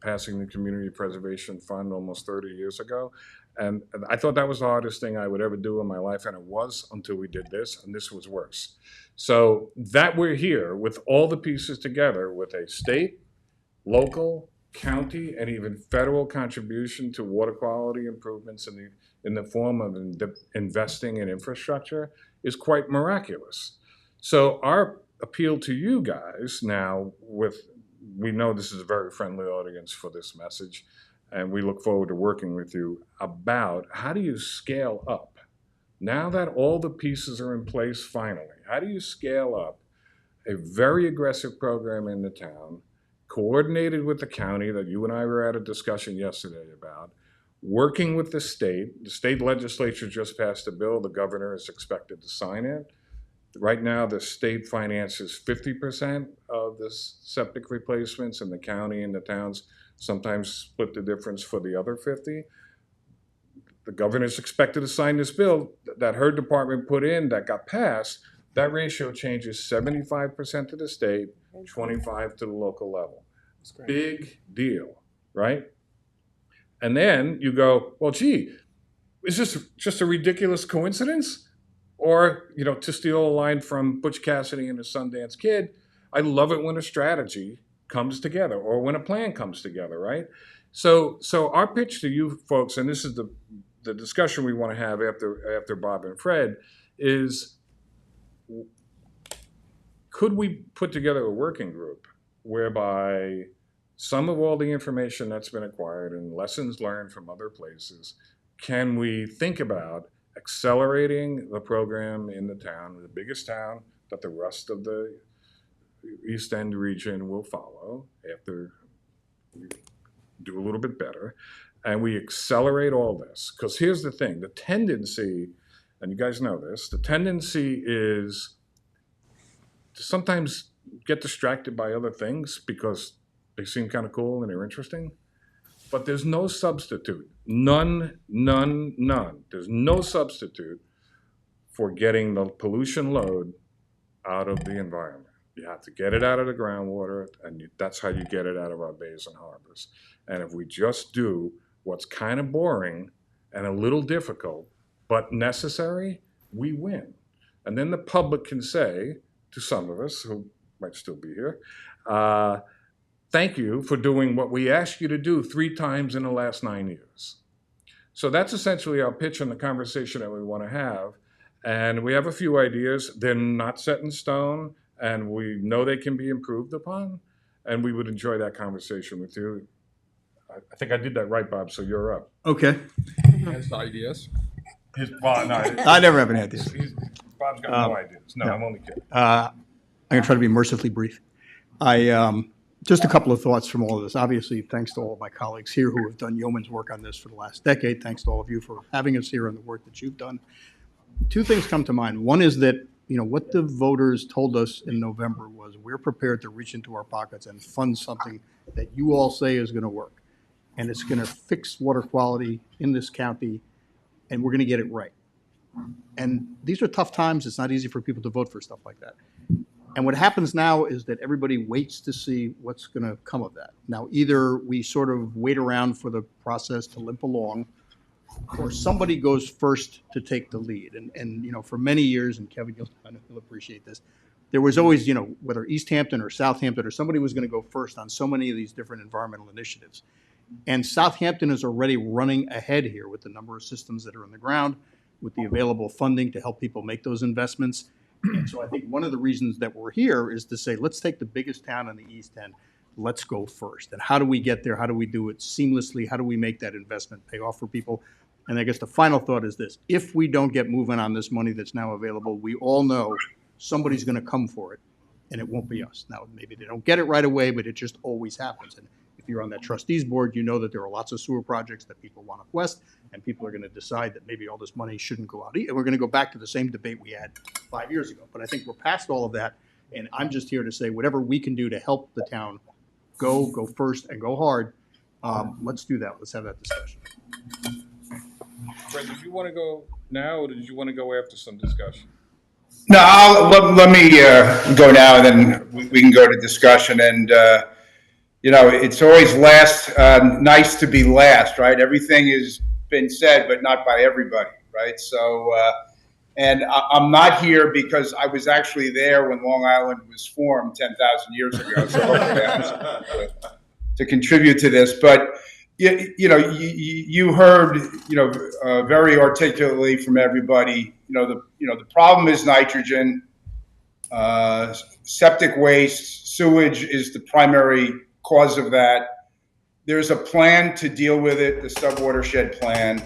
Speaker 7: passing the Community Preservation Fund almost 30 years ago. And I thought that was the hardest thing I would ever do in my life, and it was until we did this, and this was worse. So that we're here with all the pieces together with a state, local, county, and even federal contribution to water quality improvements in the form of investing in infrastructure is quite miraculous. So our appeal to you guys now, we know this is a very friendly audience for this message, and we look forward to working with you about how do you scale up? Now that all the pieces are in place finally, how do you scale up a very aggressive program in the town, coordinated with the county that you and I were at a discussion yesterday about, working with the state legislature just passed a bill, the governor is expected to sign it, Right now, the state finances 50% of the septic replacements, and the county and the towns sometimes split the difference for the other 50. The governor's expected to sign this bill that her department put in that got passed. That ratio changes 75% to the state, 25 to the local level. Big deal, right? And then you go, well, gee, is this just a ridiculous coincidence? Or, to steal a line from Butch Cassidy and the Sundance Kid, I love it when a strategy comes together or when a plan comes together, right? So our pitch to you folks, and this is the discussion we want to have after Bob and Fred, is could we put together a working group whereby some of all the information that's been acquired and lessons learned from other places, can we think about accelerating the program in the town, the biggest town that the rest of the East End region will follow after we do a little bit better, and we accelerate all this? Because here's the thing, the tendency, and you guys know this, the tendency is to sometimes get distracted by other things because they seem kind of cool and they're interesting. But there's no substitute. None. There's no substitute for getting the pollution load out of the environment. You have to get it out of the groundwater, and that's how you get it out of our bays and harbors. And if we just do what's kind of boring and a little difficult, but necessary, we win. And then the public can say to some of us who might still be here, thank you for doing what we asked you to do 3 times in the last 9 years. So that's essentially our pitch and the conversation that we want to have. And we have a few ideas. They're not set in stone, and we know they can be improved upon. And we would enjoy that conversation with you. I think I did that right, Bob, so you're up.
Speaker 8: Okay.
Speaker 7: Has ideas?
Speaker 8: I never have any ideas.
Speaker 7: Bob's got no ideas. No, I'm only kidding.
Speaker 8: I'm going to try to be mercifully brief. Just a couple of thoughts from all of this. Obviously, thanks to all of my colleagues here who have done yeoman's work on this for the last decade. Thanks to all of you for having us here and the work that you've done. 2 things come to mind. One is that, what the voters told us in November was we're prepared to reach into our pockets and fund something that you all say is going to work. And it's going to fix water quality in this county, and we're going to get it right. And these are tough times. It's not easy for people to vote for stuff like that. And what happens now is that everybody waits to see what's going to come of that. Now, either we sort of wait around for the process to limp along, or somebody goes first to take the lead. And for many years, and Kevin, you'll appreciate this, there was always, whether East Hampton or Southampton or somebody was going to go first on so many of these different environmental initiatives. And Southampton is already running ahead here with the number of systems that are in the ground, with the available funding to help people make those investments. And so I think one of the reasons that we're here is to say, let's take the biggest town on the East End, let's go first. And how do we get there? How do we do it seamlessly? How do we make that investment pay off for people? And I guess the final thought is this: if we don't get moving on this money that's now available, we all know somebody's going to come for it, and it won't be us. Now, maybe they don't get it right away, but it just always happens. And if you're on that trustees board, you know that there are lots of sewer projects that people want up west, and people are going to decide that maybe all this money shouldn't go out. And we're going to go back to the same debate we had 5 years ago. But I think we're past all of that, and I'm just here to say whatever we can do to help the town go first and go hard, let's do that. Let's have that discussion.
Speaker 7: Fred, did you want to go now, or did you want to go after some discussion?
Speaker 9: No, let me go now, and then we can go to discussion. And it's always nice to be last, right? Everything has been said, but not by everybody, right? So, and I'm not here because I was actually there when Long Island was formed 10,000 years ago. So hopefully I was to contribute to this, but. You heard, very articulately from everybody. The problem is nitrogen. Septic waste, sewage is the primary cause of that. There's a plan to deal with it, the subwatershed plan.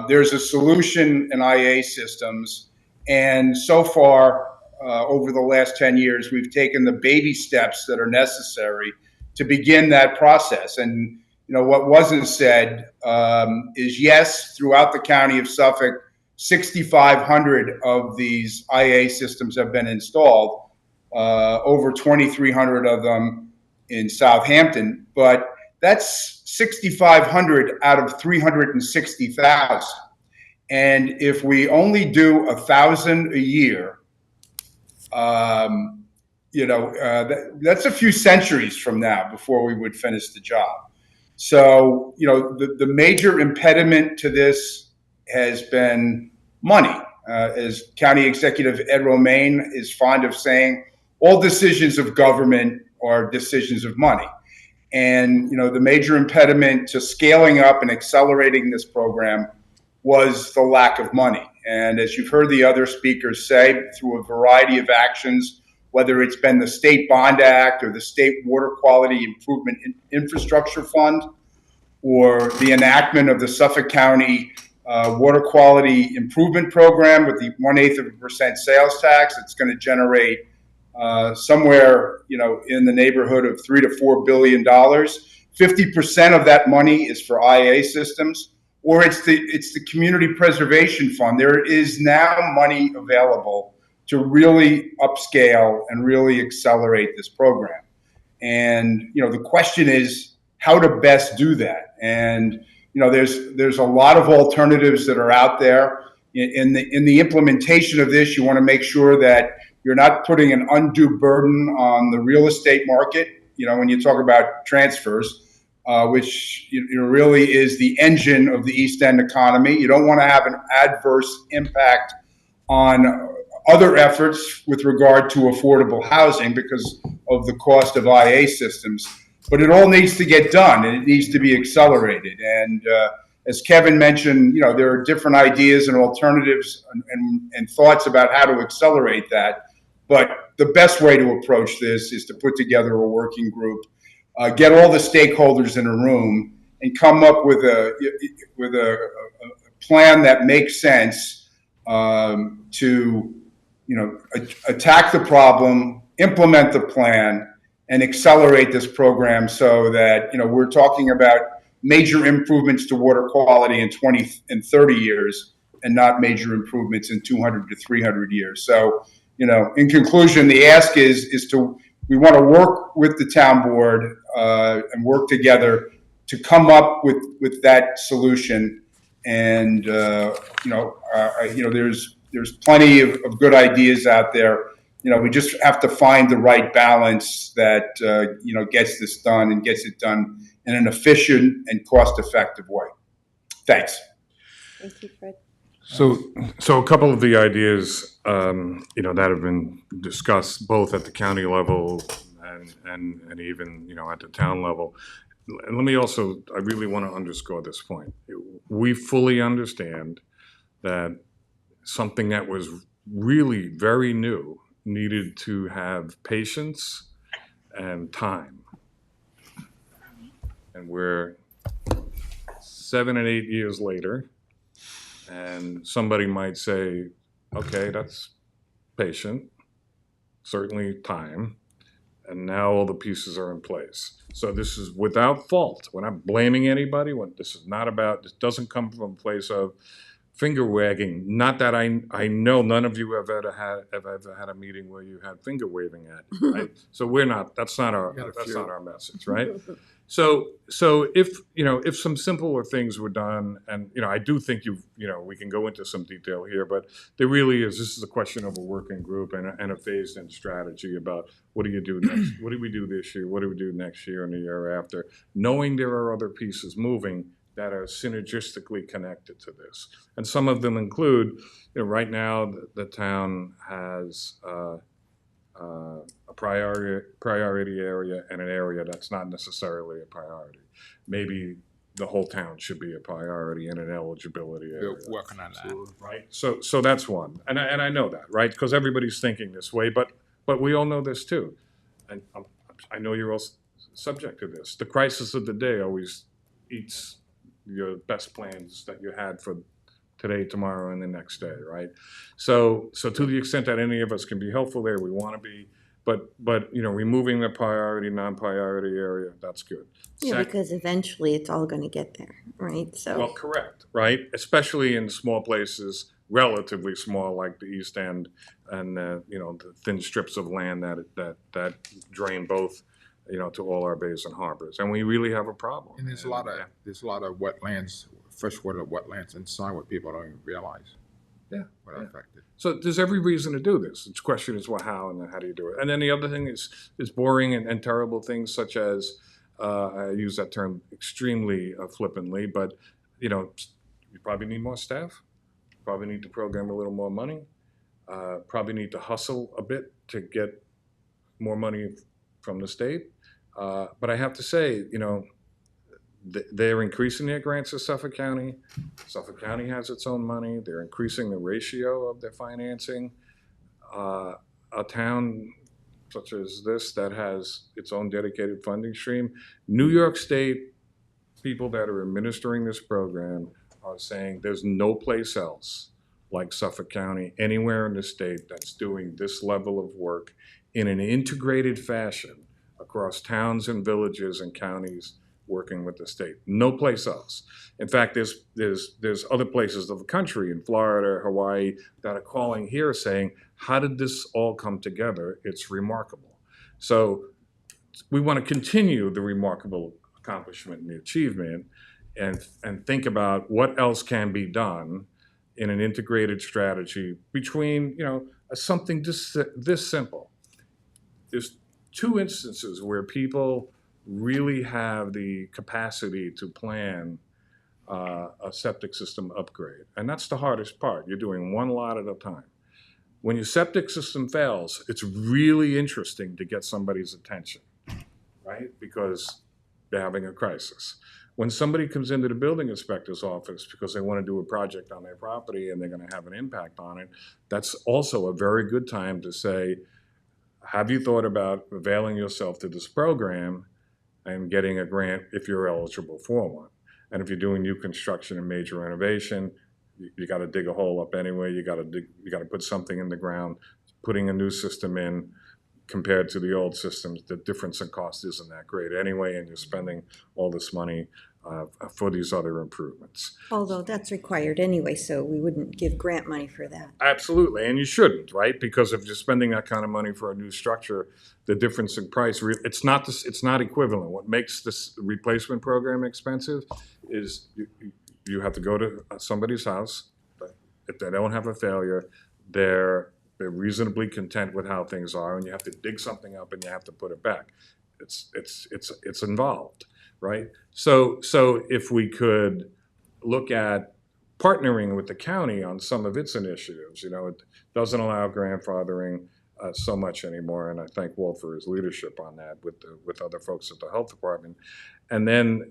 Speaker 9: There's a solution in IA systems, and so far, over the last 10 years, we've taken the baby steps that are necessary to begin that process. And what wasn't said is yes, throughout the county of Suffolk, 6,500 of these IA systems have been installed, over 2,300 of them in Southampton, but that's 6,500 out of 360,000. And if we only do 1,000 a year, that's a few centuries from now before we would finish the job. So, the major impediment to this has been money. As County Executive Ed Romaine is fond of saying, all decisions of government are decisions of money. And, the major impediment to scaling up and accelerating this program was the lack of money. And as you've heard the other speakers say, through a variety of actions, whether it's been the State Bond Act or the State Water Quality Improvement Infrastructure Fund, or the enactment of the Suffolk County Water Quality Improvement Program with the 0.125% sales tax, it's going to generate somewhere, in the neighborhood of $3 to $4 billion. 50% of that money is for IA systems, or it's the Community Preservation Fund. There is now money available to really upscale and really accelerate this program. And, the question is how to best do that. And, there's a lot of alternatives that are out there. In the implementation of this, you want to make sure that you're not putting an undue burden on the real estate market, when you talk about transfers, which really is the engine of the East End economy. You don't want to have an adverse impact on other efforts with regard to affordable housing because of the cost of IA systems. But it all needs to get done, and it needs to be accelerated. And as Kevin mentioned, there are different ideas and alternatives and thoughts about how to accelerate that. But the best way to approach this is to put together a working group, get all the stakeholders in a room, and come up with a plan that makes sense to attack the problem, implement the plan, and accelerate this program so that we're talking about major improvements to water quality in 20 and 30 years, and not major improvements in 200 to 300 years. So, in conclusion, the ask is we want to work with the town board and work together to come up with that solution. And there's plenty of good ideas out there. We just have to find the right balance that gets this done and gets it done in an efficient and cost-effective way. Thanks.
Speaker 1: Thank you, Fred.
Speaker 7: So a couple of the ideas, that have been discussed both at the county level and even, at the town level. And let me also, I really want to underscore this point. We fully understand that something that was really very new needed to have patience and time. And we're 7 and 8 years later, and somebody might say, okay, that's patient, certainly time, and now all the pieces are in place. So this is without fault. We're not blaming anybody. This is not about, this doesn't come from a place of finger wagging. Not that I know none of you have ever had a meeting where you had finger waving at you, right? So that's not our message, right? So if some simpler things were done, and I do think we can go into some detail here, but there really is. This is a question of a working group and a phased-in strategy about what do you do next? What do we do this year? What do we do next year and the year after? Knowing there are other pieces moving that are synergistically connected to this, and some of them include, right now the town has a priority area and an area that's not necessarily a priority. Maybe the whole town should be a priority and an eligibility area.
Speaker 2: We're working on that.
Speaker 7: Right. So that's one, and I know that, right? Because everybody's thinking this way, but we all know this too, and I know you're all subject to this. The crisis of the day always eats your best plans that you had for today, tomorrow, and the next day, right? So to the extent that any of us can be helpful there, we want to be. But removing the priority, non-priority area, that's good.
Speaker 1: Yeah, because eventually it's all going to get there, right? So.
Speaker 7: Well, correct, right? Especially in small places relatively small, like the East End and, the thin strips of land that drain both, to all our bays and harbors. And we really have a problem.
Speaker 2: And there's a lot of wetlands, freshwater wetlands inside what people don't even realize.
Speaker 7: Yeah,
Speaker 2: What are affected.
Speaker 7: So there's every reason to do this. The question is, well, how, and then how do you do it? And then the other thing is boring and terrible things such as, I use that term extremely flippantly, but, you probably need more staff, probably need to program a little more money, probably need to hustle a bit to get more money from the state. But I have to say, they're increasing their grants to Suffolk County. Suffolk County has its own money. They're increasing the ratio of their financing. A town such as this that has its own dedicated funding stream, New York State people that are administering this program are saying there's no place else like Suffolk County, anywhere in the state that's doing this level of work in an integrated fashion across towns and villages and counties working with the state. No place else. In fact, there's other places of the country, in Florida, Hawaii, that are calling here saying, how did this all come together? It's remarkable. So we want to continue the remarkable accomplishment and the achievement and think about what else can be done in an integrated strategy between, something this simple. There's two instances where people really have the capacity to plan a septic system upgrade. And that's the hardest part. You're doing one lot at a time. When your septic system fails, it's really interesting to get somebody's attention, right? Because they're having a crisis. When somebody comes into the building inspector's office because they want to do a project on their property and they're going to have an impact on it, that's also a very good time to say, have you thought about availing yourself to this program and getting a grant if you're eligible for one? And if you're doing new construction and major renovation, you got to dig a hole up anyway. You got to put something in the ground. Putting a new system in compared to the old systems, the difference in cost isn't that great anyway, and you're spending all this money for these other improvements.
Speaker 1: Although that's required anyway, so we wouldn't give grant money for that.
Speaker 7: Absolutely, and you shouldn't, right? Because if you're spending that kind of money for a new structure, the difference in price, it's not equivalent. What makes this replacement program expensive is you have to go to somebody's house. If they don't have a failure, they're reasonably content with how things are, and you have to dig something up and you have to put it back. It's involved, right? So if we could look at partnering with the county on some of its initiatives, it doesn't allow grandfathering so much anymore, and I thank Walt for his leadership on that with other folks at the health department. And then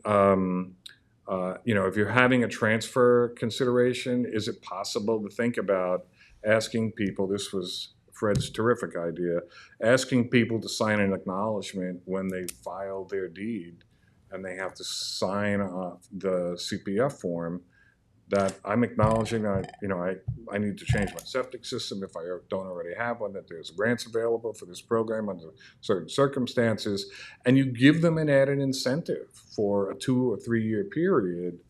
Speaker 7: if you're having a transfer consideration, is it possible to think about asking people, this was Fred's terrific idea, asking people to sign an acknowledgement when they file their deed and they have to sign the CPF form that I'm acknowledging I need to change my septic system if I don't already have one, that there's grants available for this program under certain circumstances, and you give them an added incentive for a 2 or 3 year period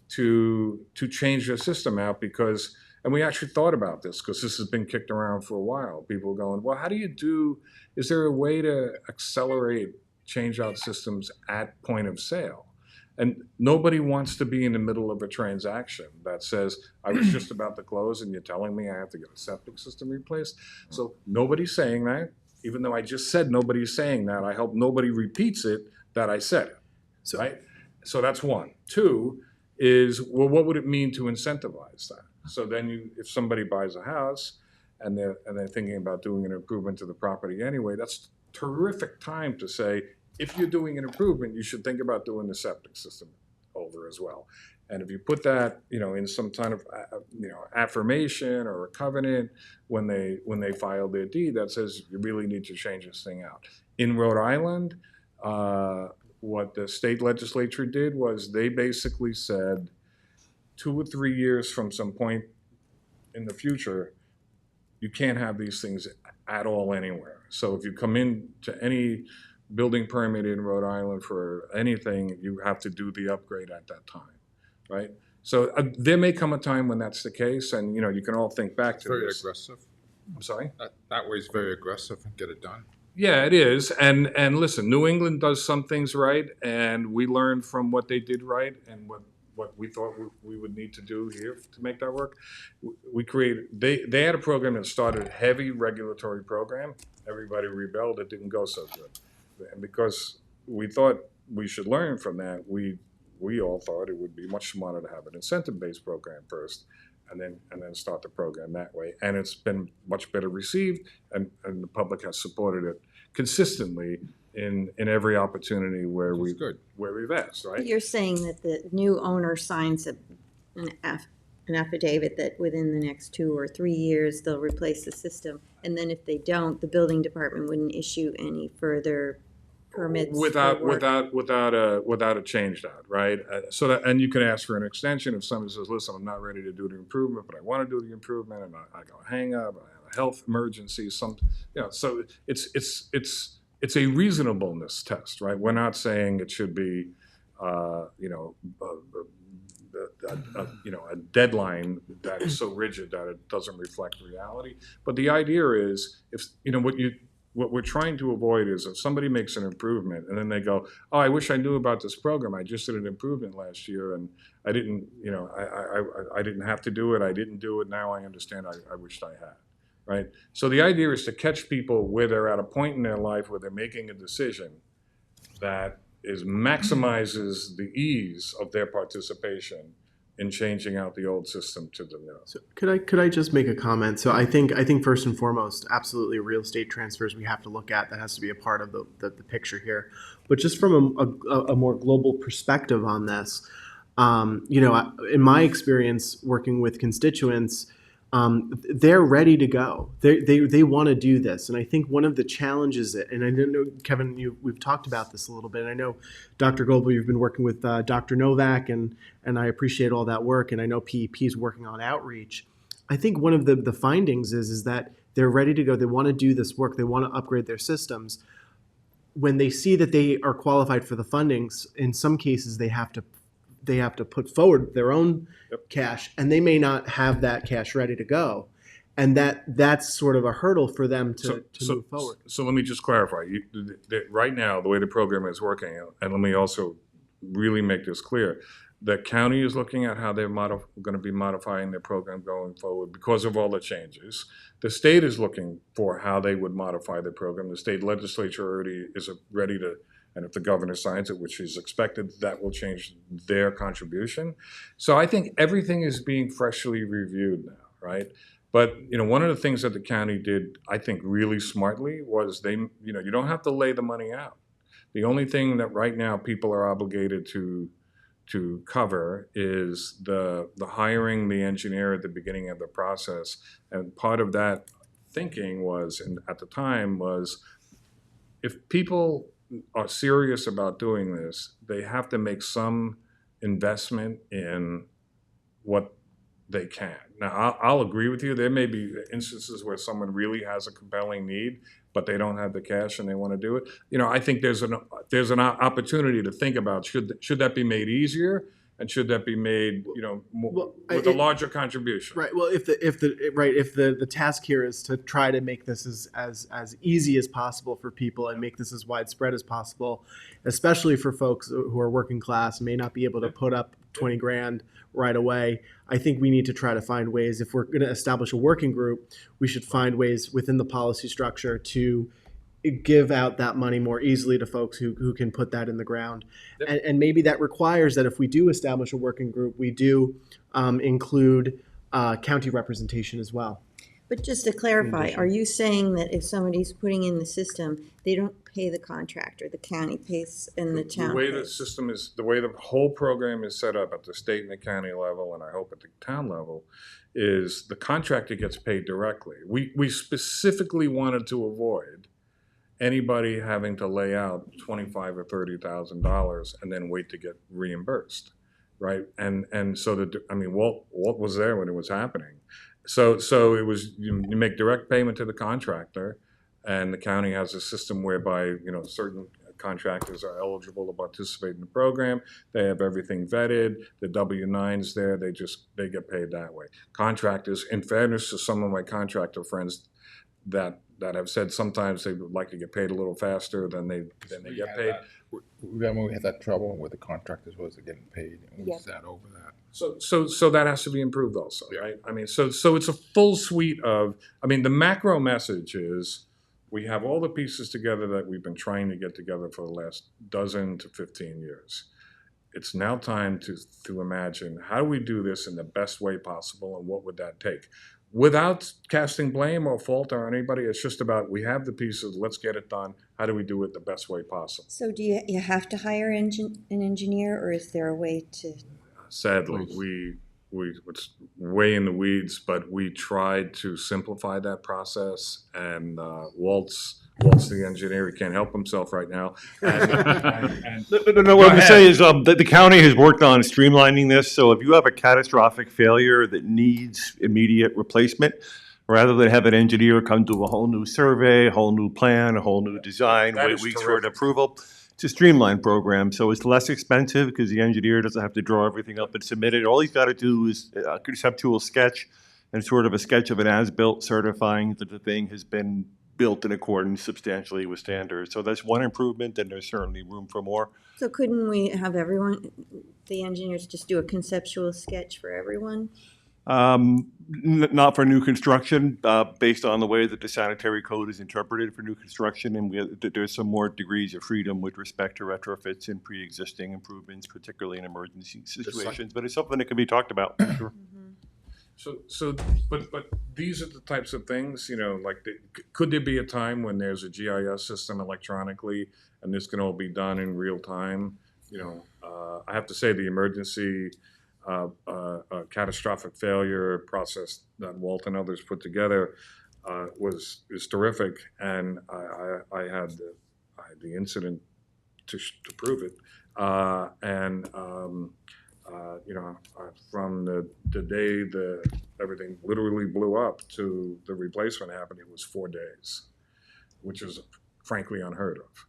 Speaker 7: to change their system out because, and we actually thought about this because this has been kicked around for a while. People going, well, is there a way to accelerate change out systems at point of sale? And nobody wants to be in the middle of a transaction that says, I was just about to close and you're telling me I have to get a septic system replaced. So nobody's saying that, even though I just said nobody's saying that. I hope nobody repeats it that I said it, right? So that's one. Two is, well, what would it mean to incentivize that? So then if somebody buys a house and they're thinking about doing an improvement to the property anyway, that's terrific time to say, if you're doing an improvement, you should think about doing the septic system over as well. And if you put that, in some kind of, affirmation or a covenant when they file their deed that says you really need to change this thing out. In Rhode Island, what the state legislature did was they basically said 2 or 3 years from some point in the future, you can't have these things at all anywhere. So if you come in to any building permit in Rhode Island for anything, you have to do the upgrade at that time, right? So there may come a time when that's the case, and you can all think back to
Speaker 10: Very
Speaker 7: this.
Speaker 10: aggressive.
Speaker 7: I'm sorry?
Speaker 10: That way is very aggressive and get it done.
Speaker 7: Yeah, it is. And listen, New England does some things right, and we learned from what they did right and what we thought we would need to do here to make that work. We created, they had a program that started a heavy regulatory program. Everybody rebelled. It didn't go so good. And because we thought we should learn from that, we all thought it would be much smarter to have an incentive-based program first, and then start the program that way. And it's been much better received, and the public has supported it consistently in every opportunity where we've asked, right?
Speaker 1: You're saying that the new owner signs an affidavit that within the next 2 or 3 years, they'll replace the system. And then if they don't, the building department wouldn't issue any further permits
Speaker 7: Without
Speaker 1: for work.
Speaker 7: a change out, right? So that, and you can ask for an extension if somebody says, "Listen, I'm not ready to do the improvement, but I want to do the improvement, and I got a hang up, I have a health emergency, So it's a reasonableness test, right? We're not saying it should be, a deadline that is so rigid that it doesn't reflect reality. But the idea is, what we're trying to avoid is if somebody makes an improvement and then they go, "Oh, I wish I knew about this program. I just did an improvement last year and I didn't, I didn't have to do it. I didn't do it. Now I understand. I wished I had." Right? So the idea is to catch people where they're at a point in their life where they're making a decision that maximizes the ease of their participation in changing out the old system to the new.
Speaker 2: So could I just make a comment? So I think first and foremost, absolutely real estate transfers we have to look at. That has to be a part of the picture here. But just from a more global perspective on this, in my experience working with constituents, they're ready to go. They want to do this. And I think one of the challenges, and I know, Kevin, we've talked about this a little bit. And I know, Dr. Goldberg, you've been working with Dr. Novak, and I appreciate all that work. And I know PEP is working on outreach. I think one of the findings is that they're ready to go. They want to do this work. They want to upgrade their systems. When they see that they are qualified for the fundings, in some cases they have to put forward their own cash, and they may not have that cash ready to go. And that's sort of a hurdle for them to move forward.
Speaker 7: So let me just clarify. Right now, the way the program is working, and let me also really make this clear, the county is looking at how they're going to be modifying their program going forward because of all the changes. The state is looking for how they would modify the program. The state legislature already is ready to, and if the governor signs it, which is expected, that will change their contribution. So I think everything is being freshly reviewed now, right? But one of the things that the county did, I think, really smartly was you don't have to lay the money out. The only thing that right now people are obligated to cover is the hiring the engineer at the beginning of the process. And part of that thinking was, and at the time was, if people are serious about doing this, they have to make some investment in what they can. Now, I'll agree with you. There may be instances where someone really has a compelling need, but they don't have the cash and they want to do it. I think there's an opportunity to think about should that be made easier, and should that be made with a larger contribution.
Speaker 2: Right. Well, if the task here is to try to make this as easy as possible for people and make this as widespread as possible, especially for folks who are working class and may not be able to put up 20 grand right away, I think we need to try to find ways. If we're going to establish a working group, we should find ways within the policy structure to give out that money more easily to folks who can put that in the ground. Yep. And maybe that requires that if we do establish a working group, we do include county representation as well.
Speaker 1: But just to clarify, are you saying that if somebody's putting in the system, they don't pay the contractor, the county pays and the town pays?
Speaker 7: The way the system is, the way the whole program is set up at the state and the county level, and I hope at the town level, is the contractor gets paid directly. We specifically wanted to avoid anybody having to lay out $25,000 or $30,000 and then wait to get reimbursed, right? And so Walt was there when it was happening. So it was you make direct payment to the contractor, and the county has a system whereby certain contractors are eligible to participate in the program. They have everything vetted, the W-9's there, they get paid that way. Contractors, in fairness to some of my contractor friends that have said sometimes they would like to get paid a little faster than they get paid.
Speaker 10: Remember we had that trouble where the contractors wasn't getting paid, and we sat over that.
Speaker 7: So that has to be improved also, right? I mean, so it's a full suite of, I mean, the macro message is we have all the pieces together that we've been trying to get together for the last 12 to 15 years. It's now time to imagine, how do we do this in the best way possible, and what would that take? Without casting blame or fault on anybody, it's just about, we have the pieces, let's get it done. How do we do it the best way possible?
Speaker 1: So do you have to hire an engineer, or is there a way to?
Speaker 7: Sadly, it's way in the weeds, but we tried to simplify that process, and Walt's the engineer, he can't help himself right now.
Speaker 6: No, what I'm saying is the county has worked on streamlining this, so if you have a catastrophic failure that needs immediate replacement, rather than have an engineer come do a whole new survey, a whole new plan, a whole new design,
Speaker 7: That
Speaker 6: wait
Speaker 7: is
Speaker 6: weeks for an
Speaker 7: terrific.
Speaker 6: approval, it's a streamlined program, so it's less expensive because the engineer doesn't have to draw everything up and submit it. All he's got to do is conceptual sketch and sort of a sketch of an as-built certifying that the thing has been built in accordance substantially with standards. So that's one improvement, and there's certainly room for more.
Speaker 1: So couldn't we have the engineers just do a conceptual sketch for everyone?
Speaker 6: Not for new construction, based on the way that the sanitary code is interpreted for new construction, and there's some more degrees of freedom with respect to retrofits and pre-existing improvements, particularly in emergency situations. But it's something that can be talked about. Sure.
Speaker 7: But these are the types of things, like, could there be a time when there's a GIS system electronically and this can all be done in real time? I have to say the emergency catastrophic failure process that Walt and others put together is terrific, and I had the incident to prove it, from the day everything literally blew up to the replacement happened, it was 4 days, which is frankly unheard of.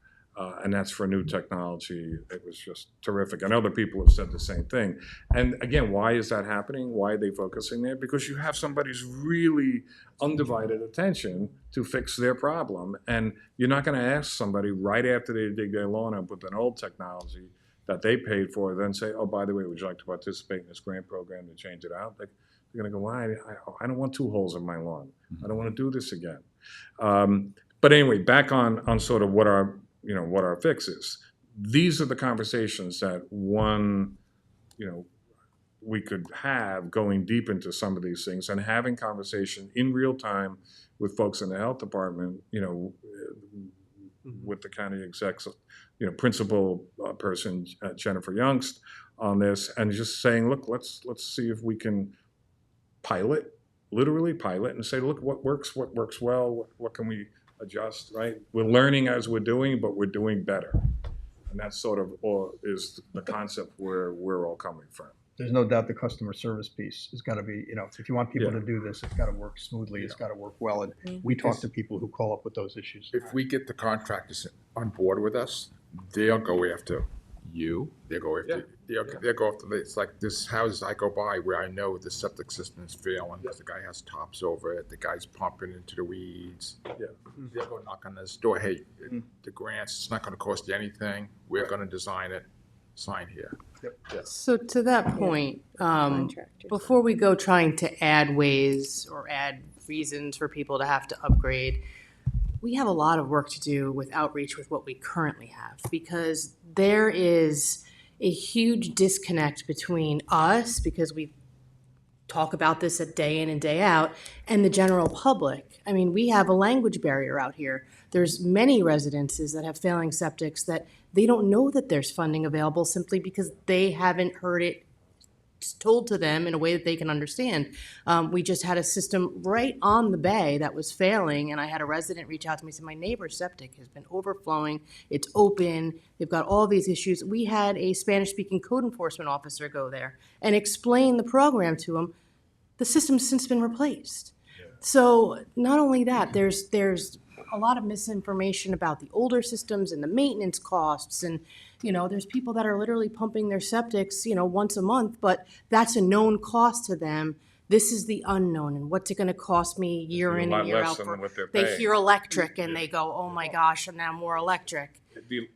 Speaker 7: And that's for new technology. It was just terrific. And other people have said the same thing. And again, why is that happening? Why are they focusing there? Because you have somebody's really undivided attention to fix their problem. And you're not going to ask somebody right after they dig their lawn up with an old technology that they paid for, then say, oh, by the way, would you like to participate in this grant program to change it out? They're going to go, why? I don't want 2 holes in my lawn. I don't want to do this again. But anyway, back on sort of what our fix is. These are the conversations that we could have going deep into some of these things, and having conversation in real time with folks in the health department, with the county execs, principal person, Jennifer Youngst, on this, and just saying, look, let's see if we can literally pilot and say, look, what works well, what can we adjust, right? We're learning as we're doing, but we're doing better. And that's sort of is the concept where we're all coming from.
Speaker 8: There's no doubt the customer service piece has got to be, if you want people to do this, it's got to work smoothly, it's got to work well. And we talk to people who call up with those issues.
Speaker 10: If we get the contractors on board with us, they'll go after you. They'll go after. They'll go after. It's like this houses I go by where I know the septic system is failing because the guy has tops over it. The guy's pumping into the weeds. They'll go knock on this door. Hey, the grants. It's not going to cost you anything. We're going to design it. Sign here.
Speaker 5: So to that point, before we go trying to add ways or add reasons for people to have to upgrade, we have a lot of work to do with outreach with what we currently have, because there is a huge disconnect between us, because we talk about this day in and day out, and the general public. I mean, we have a language barrier out here. There's many residences that have failing septics that they don't know that there's funding available simply because they haven't heard it told to them in a way that they can understand. We just had a system right on the bay that was failing, and I had a resident reach out to me and say, my neighbor's septic has been overflowing, it's open, they've got all these issues. We had a Spanish-speaking code enforcement officer go there and explain the program to them. The system's since been replaced. So not only that, there's a lot of misinformation about the older systems and the maintenance costs. And, there's people that are literally pumping their septics, once a month, but that's a known cost to them. This is the unknown, and what's it going to cost me year
Speaker 7: A
Speaker 5: in
Speaker 7: lot
Speaker 5: and year
Speaker 7: less
Speaker 5: out?
Speaker 7: than what they're
Speaker 5: They
Speaker 7: paying.
Speaker 5: hear electric and they go, "Oh my gosh, I'm now more electric."
Speaker 7: The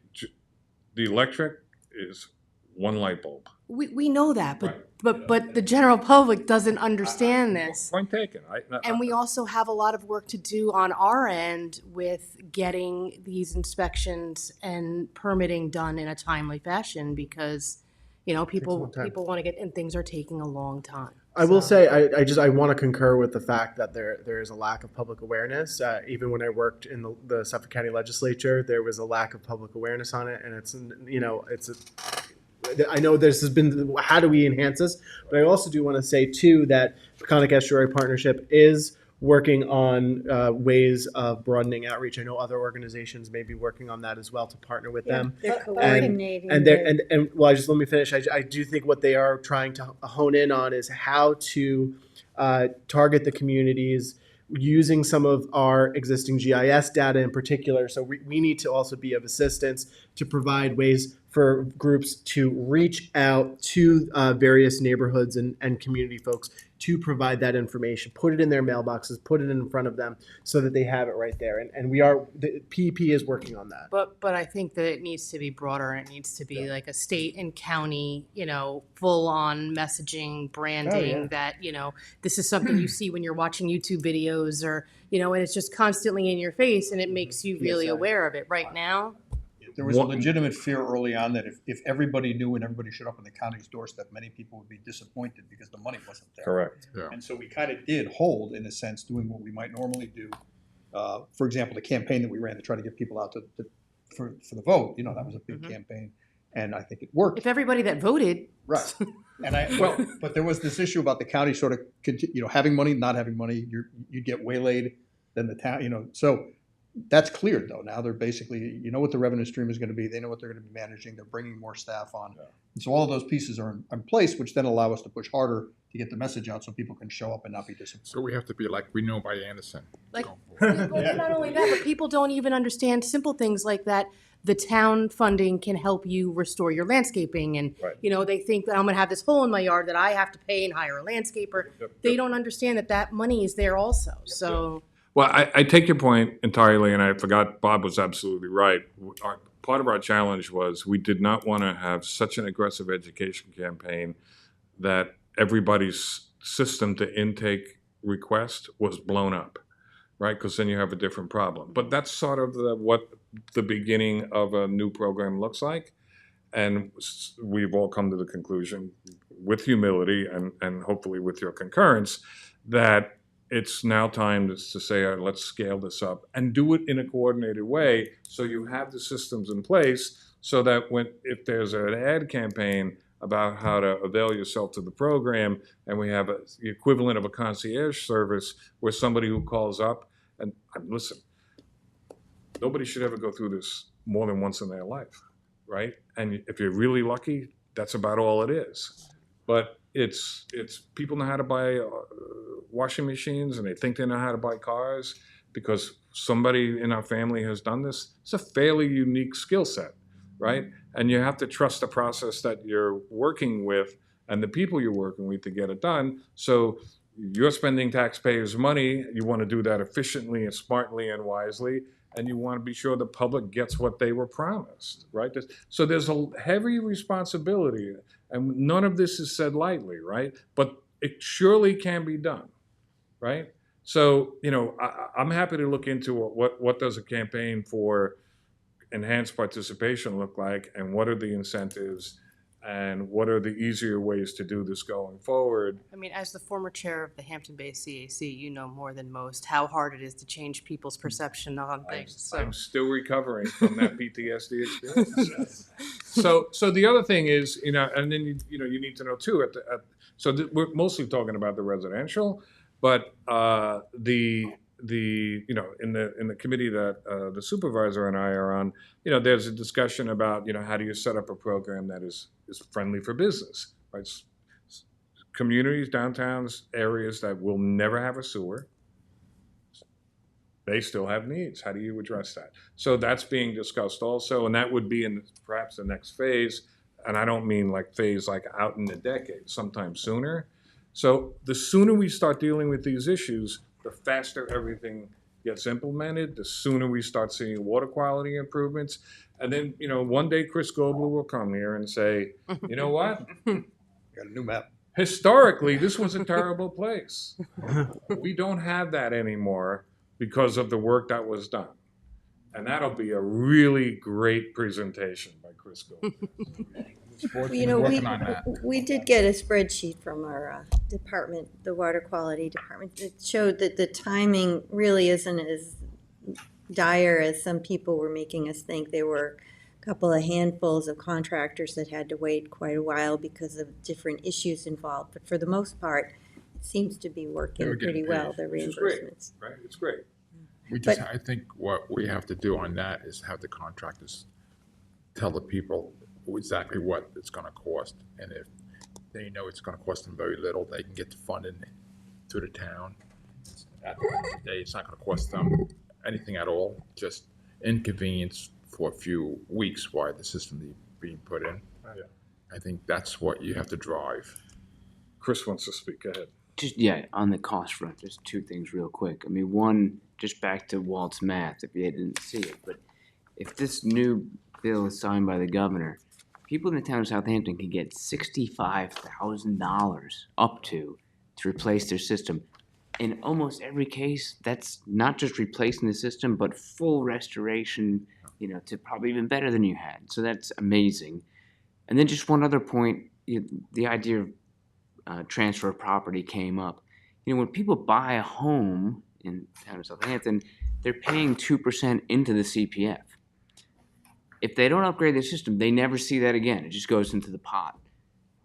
Speaker 7: electric is one light bulb.
Speaker 5: We know that, but
Speaker 7: Right.
Speaker 5: but the general public doesn't understand this.
Speaker 7: Point taken.
Speaker 5: And we also have a lot of work to do on our end with getting these inspections and permitting done in a timely fashion because, people want to get, and things are taking a long time.
Speaker 2: I will say, I want to concur with the fact that there is a lack of public awareness. Even when I worked in the Suffolk County Legislature, there was a lack of public awareness on it, and I know this has been, how do we enhance this? But I also do want to say too that Peconic Estuary Partnership is working on ways of broadening outreach. I know other organizations may be working on that as well to partner with them.
Speaker 1: They're coordinating.
Speaker 2: Let me finish. I do think what they are trying to hone in on is how to target the communities using some of our existing GIS data in particular. So we need to also be of assistance to provide ways for groups to reach out to various neighborhoods and community folks to provide that information, put it in their mailboxes, put it in front of them so that they have it right there. And the PEP is working on that.
Speaker 5: But I think that it needs to be broader. It needs to be like a state and county, full on messaging, branding that, this is something you see when you're watching YouTube videos or, and it's just constantly in your face and it makes you really aware of it. Right now,
Speaker 8: There was a legitimate fear early on that if everybody knew and everybody showed up on the county's doorstep, many people would be disappointed because the money wasn't there.
Speaker 7: Correct.
Speaker 10: Yeah.
Speaker 8: And so we kind of did hold, in a sense, doing what we might normally do. For example, the campaign that we ran to try to get people out for the vote, that was a big campaign. And I think it worked.
Speaker 5: if everybody that voted,
Speaker 8: Right. And but there was this issue about the county sort of, having money, not having money, you get waylaid, then the town, so that's cleared though. Now they're basically, what the revenue stream is going to be. They know what they're going to be managing. They're bringing more staff on. Yeah. And so all of those pieces are in place, which then allow us to push harder to get the message out so people can show up and not be disappointed.
Speaker 10: So we have to be like, we know by Anderson.
Speaker 5: like, not only that, but people don't even understand simple things like that. The town funding can help you restore your landscaping. And,
Speaker 7: Right.
Speaker 5: They think that I'm going to have this hole in my yard that I have to pay and hire a landscaper. They don't understand that money is there also. So.
Speaker 7: Well, I take your point entirely, and I forgot Bob was absolutely right. Part of our challenge was we did not want to have such an aggressive education campaign that everybody's system to intake request was blown up, right? Because then you have a different problem. But that's sort of what the beginning of a new program looks like. And we've all come to the conclusion, with humility and hopefully with your concurrence, that it's now time to say, let's scale this up and do it in a coordinated way so you have the systems in place so that if there's an ad campaign about how to avail yourself to the program and we have the equivalent of a concierge service where somebody who calls up and listen, nobody should ever go through this more than once in their life, right? And if you're really lucky, that's about all it is. But it's people know how to buy washing machines and they think they know how to buy cars because somebody in our family has done this. It's a fairly unique skill set, right? And you have to trust the process that you're working with and the people you're working with to get it done. So you're spending taxpayers' money. You want to do that efficiently and smartly and wisely. And you want to be sure the public gets what they were promised, right? So there's a heavy responsibility, and none of this is said lightly, right? But it surely can be done, right? So, I'm happy to look into what does a campaign for enhanced participation look like, and what are the incentives, and what are the easier ways to do this going forward.
Speaker 5: I mean, as the former chair of the Hampton Bay CAC, you know more than most how hard it is to change people's perception on things.
Speaker 7: I'm still recovering from that PTSD experience. So the other thing is, and then you need to know too. We're mostly talking about the residential, but in the committee that the supervisor and I are on, there's a discussion about how do you set up a program that is friendly for business, right? Communities, downtowns, areas that will never have a sewer, they still have needs. How do you address that? So that's being discussed also, and that would be in perhaps the next phase. And I don't mean like phase like out in a decade, sometime sooner. So the sooner we start dealing with these issues, the faster everything gets implemented, the sooner we start seeing water quality improvements. And then, one day Chris Gobler will come here and say, you know what?
Speaker 8: Got a new map.
Speaker 7: Historically, this was a terrible place. We don't have that anymore because of the work that was done. And that'll be a really great presentation by Chris Gobler.
Speaker 1: You know,
Speaker 10: Working on that.
Speaker 1: we did get a spreadsheet from our department, the water quality department, that showed that the timing really isn't as dire as some people were making us think. There were a couple of handfuls of contractors that had to wait quite a while because of different issues involved. But for the most part, it seems to be working
Speaker 10: They were getting
Speaker 1: pretty well, the
Speaker 7: Which is great,
Speaker 1: reimbursements.
Speaker 7: right? It's great.
Speaker 10: I think what we have to do on that is have the contractors tell the people exactly what it's gonna cost. And if they know it's gonna cost them very little, they can get the funding to the town. At the end of the day, it's not gonna cost them anything at all, just inconvenience for a few weeks while the system is being put in.
Speaker 7: Yeah.
Speaker 10: I think that's what you have to drive.
Speaker 7: Chris wants to speak. Go ahead.
Speaker 4: Just on the cost front, just two things real quick. I mean, one, just back to Walt's math, if you didn't see it, but if this new bill is signed by the governor, people in the town of Southampton can get $65,000 up to replace their system. In almost every case, that's not just replacing the system, but full restoration, to probably even better than you had. So that's amazing. And then just one other point, the idea of transfer of property came up. When people buy a home in the town of Southampton, they're paying 2% into the CPF. If they don't upgrade their system, they never see that again. It just goes into the pot.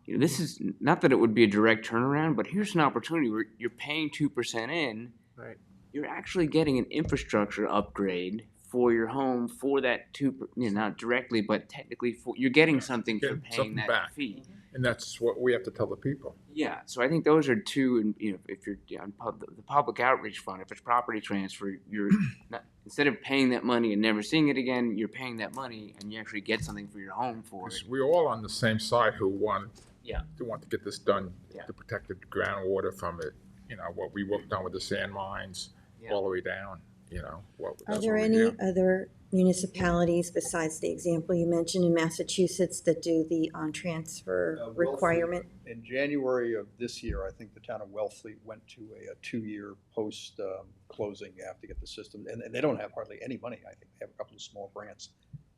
Speaker 4: This is not that it would be a direct turnaround, but here's an opportunity where you're paying 2% in.
Speaker 3: Right.
Speaker 4: You're actually getting an infrastructure upgrade for your home for that not directly, but technically you're getting something for
Speaker 10: Getting
Speaker 4: paying
Speaker 10: something
Speaker 4: that
Speaker 10: back.
Speaker 4: fee.
Speaker 10: And that's what we have to tell the people.
Speaker 4: Yeah, so I think those are two, and if you're on the public outreach fund, if it's property transfer, you're not, instead of paying that money and never seeing it again, you're paying that money and you actually get something for your home for it.
Speaker 10: 'Cause we're all on the same side who want
Speaker 4: Yeah.
Speaker 10: to get this done
Speaker 4: Yeah.
Speaker 10: to protect the groundwater from it. What we worked on with the sand mines,
Speaker 4: Yeah.
Speaker 10: all the way down.
Speaker 1: Are
Speaker 10: that's
Speaker 1: there
Speaker 10: what we
Speaker 1: any
Speaker 10: do.
Speaker 1: other municipalities besides the example you mentioned in Massachusetts that do the on-transfer
Speaker 8: Wellfleet.
Speaker 1: requirement?
Speaker 8: In January of this year, I think the town of Wellfleet went to a 2-year post closing. You have to get the system, and they don't have hardly any money. I think they have a couple of small grants.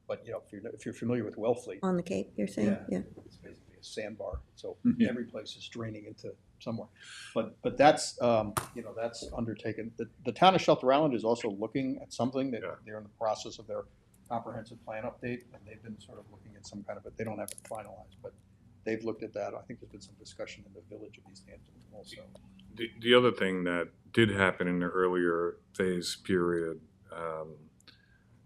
Speaker 8: But if you're familiar with Wellfleet,
Speaker 1: On the Cape, you're saying? Yeah.
Speaker 8: it's basically a sandbar. So every place is draining into somewhere. But that's that's undertaken. The town of Shelter Island is also looking at something that they're in the process of their comprehensive plan update, and they've been sort of looking at some kind of, but they don't have it finalized, but they've looked at that. I think there's been some discussion in the village of East Hampton also.
Speaker 7: The other thing that did happen in the earlier phase period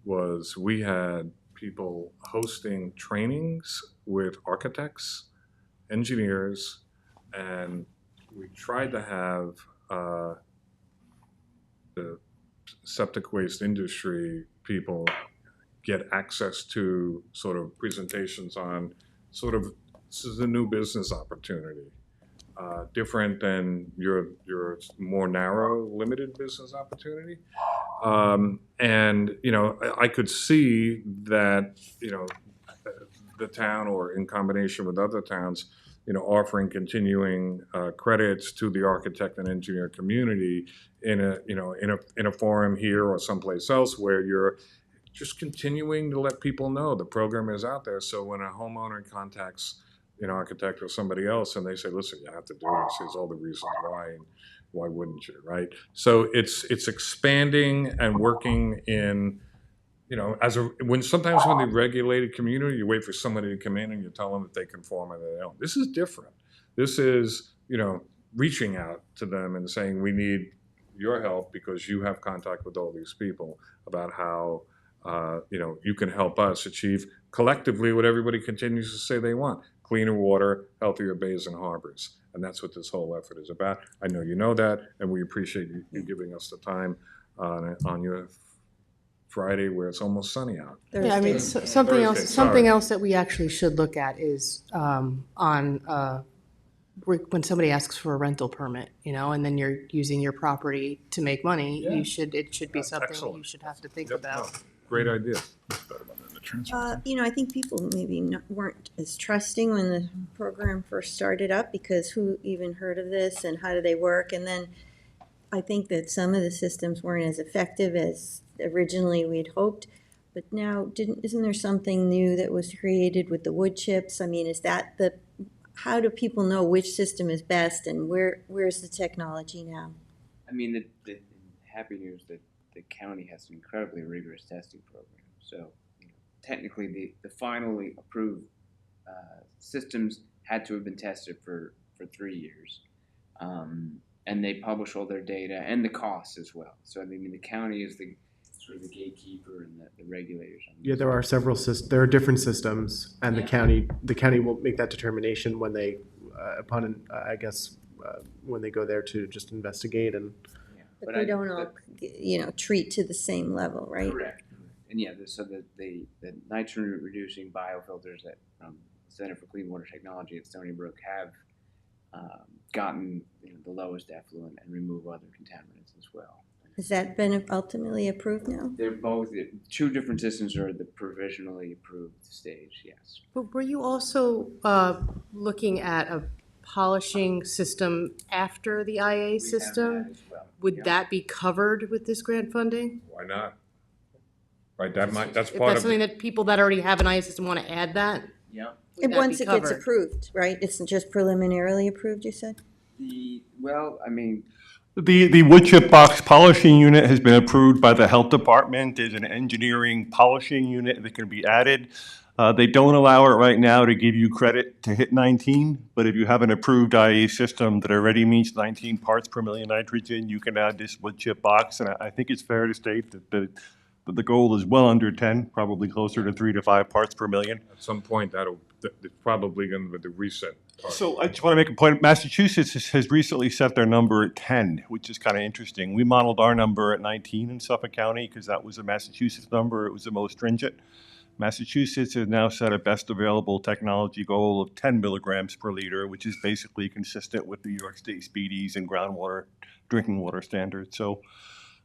Speaker 7: was we had people hosting trainings with architects, engineers, and we tried to have the septic waste industry people get access to sort of presentations on sort of, this is a new business opportunity. Different than your more narrow, limited business opportunity. And, I could see that, the town, or in combination with other towns, offering continuing credits to the architect and engineer community in a forum here or someplace else where you're just continuing to let people know the program is out there. So when a homeowner contacts an architect or somebody else and they say, listen, you have to do this, here's all the reasons why, and why wouldn't you, right? So it's expanding and working in, sometimes when the regulated community, you wait for somebody to come in and you tell them that they conform and they don't. This is different. This is, reaching out to them and saying, we need your help because you have contact with all these people about how, you can help us achieve collectively what everybody continues to say they want: cleaner water, healthier bays and harbors. And that's what this whole effort is about. I know you know that, and we appreciate you giving us the time on your Friday where it's almost sunny out.
Speaker 5: Yeah, I mean,
Speaker 1: Thursday.
Speaker 5: something else,
Speaker 7: Thursday,
Speaker 5: something
Speaker 7: sorry.
Speaker 5: else that we actually should look at is when somebody asks for a rental permit, and then you're using your property to make money,
Speaker 7: Yeah.
Speaker 5: it should be
Speaker 7: That's
Speaker 5: something
Speaker 7: excellent.
Speaker 5: you should have to think
Speaker 7: Yep,
Speaker 5: about.
Speaker 7: no, great idea.
Speaker 1: I think people maybe weren't as trusting when the program first started up, because who even heard of this and how do they work? And then I think that some of the systems weren't as effective as originally we'd hoped. But now, isn't there something new that was created with the wood chips? I mean, how do people know which system is best, and where's the technology now?
Speaker 4: I mean, the happy news that the county has an incredibly rigorous testing program. So technically, the finally approved systems had to have been tested for 3 years. And they publish all their data and the costs as well. So I mean, the county is the sort of the gatekeeper and the regulators.
Speaker 2: Yeah, there are several there are different systems, and the county will make that determination when they, when they go there to just investigate and.
Speaker 4: Yeah.
Speaker 1: But they don't all, treat to the same level, right?
Speaker 4: Correct. And yeah, so the nitrogen reducing biofilters that Center for Clean Water Technology at Stony Brook have gotten the lowest effluent and remove other contaminants as well.
Speaker 1: Has that been ultimately approved now?
Speaker 4: They're both, two different systems are at the provisionally approved stage, yes.
Speaker 5: But were you also looking at a polishing system after the IA system?
Speaker 4: We have that as well.
Speaker 5: Would
Speaker 4: Yeah.
Speaker 5: that be covered with this grant funding?
Speaker 7: Why not? Right, that's
Speaker 5: If
Speaker 7: part
Speaker 5: that's
Speaker 7: of
Speaker 5: something
Speaker 7: it.
Speaker 5: that people that already have an IA system want to add that?
Speaker 4: Yeah.
Speaker 5: Would
Speaker 1: And
Speaker 5: that
Speaker 1: once
Speaker 5: be
Speaker 1: it gets
Speaker 5: covered?
Speaker 1: approved, right? It's just preliminarily approved, you said?
Speaker 6: The wood chip box polishing unit has been approved by the health department. There's an engineering polishing unit that can be added. They don't allow it right now to give you credit to hit 19, but if you have an approved IE system that already meets 19 parts per million nitrogen, you can add this wood chip box. And I think it's fair to state that the goal is well under 10, probably closer to 3 to 5 parts per million.
Speaker 7: At some point, it's probably going to be the reset.
Speaker 6: So I just want to make a point. Massachusetts has recently set their number at 10, which is kind of interesting. We modeled our number at 19 in Suffolk County because that was a Massachusetts number. It was the most stringent. Massachusetts has now set a best available technology goal of 10 milligrams per liter, which is basically consistent with New York State speedies and groundwater drinking water standards. So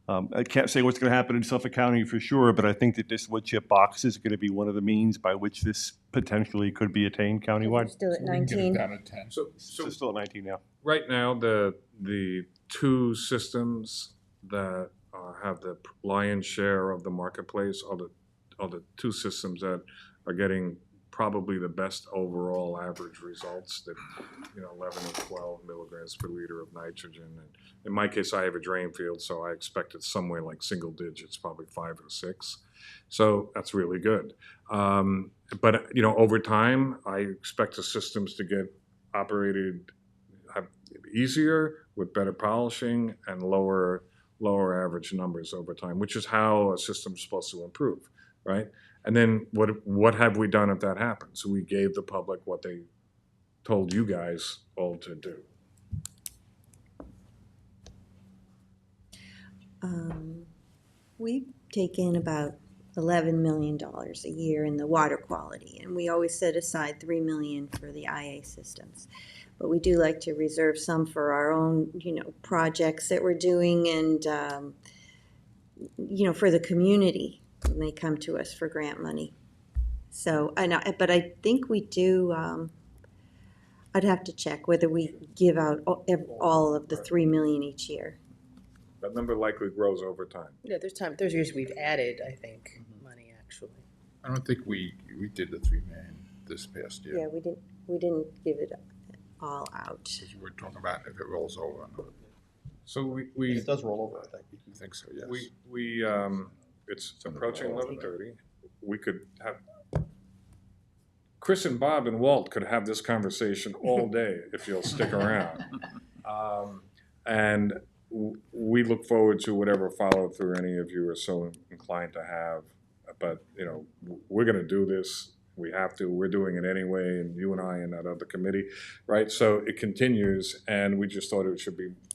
Speaker 6: I can't say what's going to happen in Suffolk County for sure, but I think that this wood chip box is going to be one of the means by which this potentially could be attained countywide.
Speaker 1: Still at
Speaker 10: We can get it
Speaker 1: 19?
Speaker 10: down to 10.
Speaker 7: So
Speaker 6: So still at 19 now.
Speaker 7: right now, the two systems that have the lion's share of the marketplace are the two systems that are getting probably the best overall average results, that 11 and 12 milligrams per liter of nitrogen. And in my case, I have a drain field, so I expect it's somewhere like single digits, probably 5 or 6. So that's really good. But over time, I expect the systems to get operated easier with better polishing and lower average numbers over time, which is how a system's supposed to improve, right? And then what have we done if that happens? So we gave the public what they told you guys all to do.
Speaker 1: We take in about $11 million a year in the water quality, and we always set aside $3 million for the IA systems. But we do like to reserve some for our own, projects that we're doing, and for the community when they come to us for grant money. So, but I think we do. I'd have to check whether we give out all of the $3 million each year.
Speaker 7: That number likely grows over time.
Speaker 5: Yeah, there's years we've added, I think, money actually.
Speaker 10: I don't think we did the 3 million this past year.
Speaker 1: Yeah, we didn't give it all out.
Speaker 10: Because we're talking about if it rolls over or not.
Speaker 7: So we
Speaker 8: It does roll over, I think.
Speaker 10: I think so, yes.
Speaker 7: we it's approaching 11:30. We could have Chris and Bob and Walt could have this conversation all day if you'll stick around. And we look forward to whatever follow through any of you are so inclined to have. But we're going to do this We have to. We're doing it anyway, and you and I and that other committee, right? So it continues, and we just thought it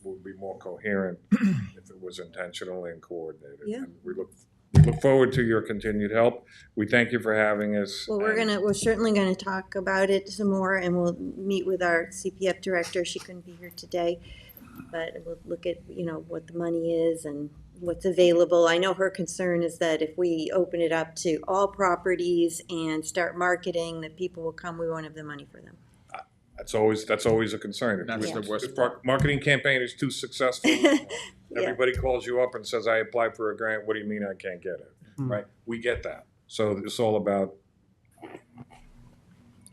Speaker 7: would be more coherent if it was intentional and coordinated.
Speaker 1: Yeah.
Speaker 7: And we look forward to your continued help. We thank you for having us.
Speaker 1: Well, we're certainly gonna talk about it some more, and we'll meet with our CPF director. She couldn't be here today, but we'll look at, what the money is and what's available. I know her concern is that if we open it up to all properties and start marketing, that people will come, we won't have the money for them.
Speaker 7: That's always a concern.
Speaker 10: That's
Speaker 7: If
Speaker 10: the
Speaker 7: this
Speaker 10: worst part.
Speaker 7: marketing campaign is too successful, everybody calls you up and says, I applied for a grant, what do you mean I can't get it? Right? We get that. So it's all about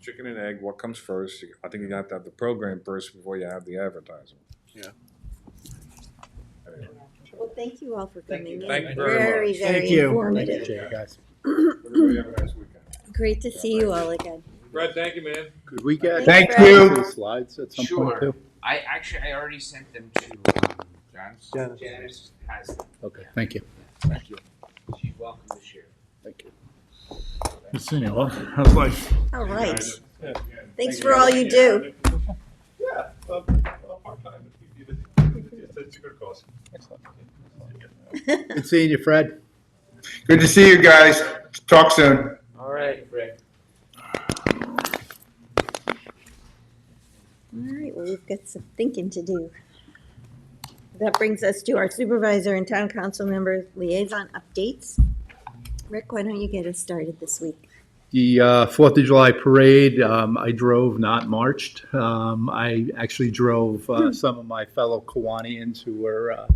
Speaker 7: chicken and egg, what comes first? I think you have to have the program first before you have the advertising.
Speaker 10: Yeah.
Speaker 7: Anyway.
Speaker 1: Well, thank you all for coming in.
Speaker 7: Thank you very much.
Speaker 1: Very informative.
Speaker 7: Everybody have a nice weekend.
Speaker 1: Great to see you all again.
Speaker 7: Fred, thank you, man.
Speaker 8: Could we get
Speaker 9: Thank
Speaker 1: Fred.
Speaker 9: you.
Speaker 8: the slides at some point
Speaker 4: Sure.
Speaker 8: too?
Speaker 4: I already sent them to Janice.
Speaker 3: Janice.
Speaker 4: Janice has them.
Speaker 8: Okay, thank you.
Speaker 4: Thank you. She's welcome to share.
Speaker 8: Thank you.
Speaker 10: Good seeing you all. How's life?
Speaker 1: All right. Thanks for all you do.
Speaker 6: Yeah. It's a good cause.
Speaker 8: Good seeing you, Fred.
Speaker 9: Good to see you guys. Talk soon.
Speaker 4: All right, Fred.
Speaker 1: All right, well, we've got some thinking to do. That brings us to our supervisor and town council member liaison updates. Rick, why don't you get us started this week?
Speaker 8: The 4th of July parade, I drove, not marched. I actually drove some of my fellow Kiwanians who were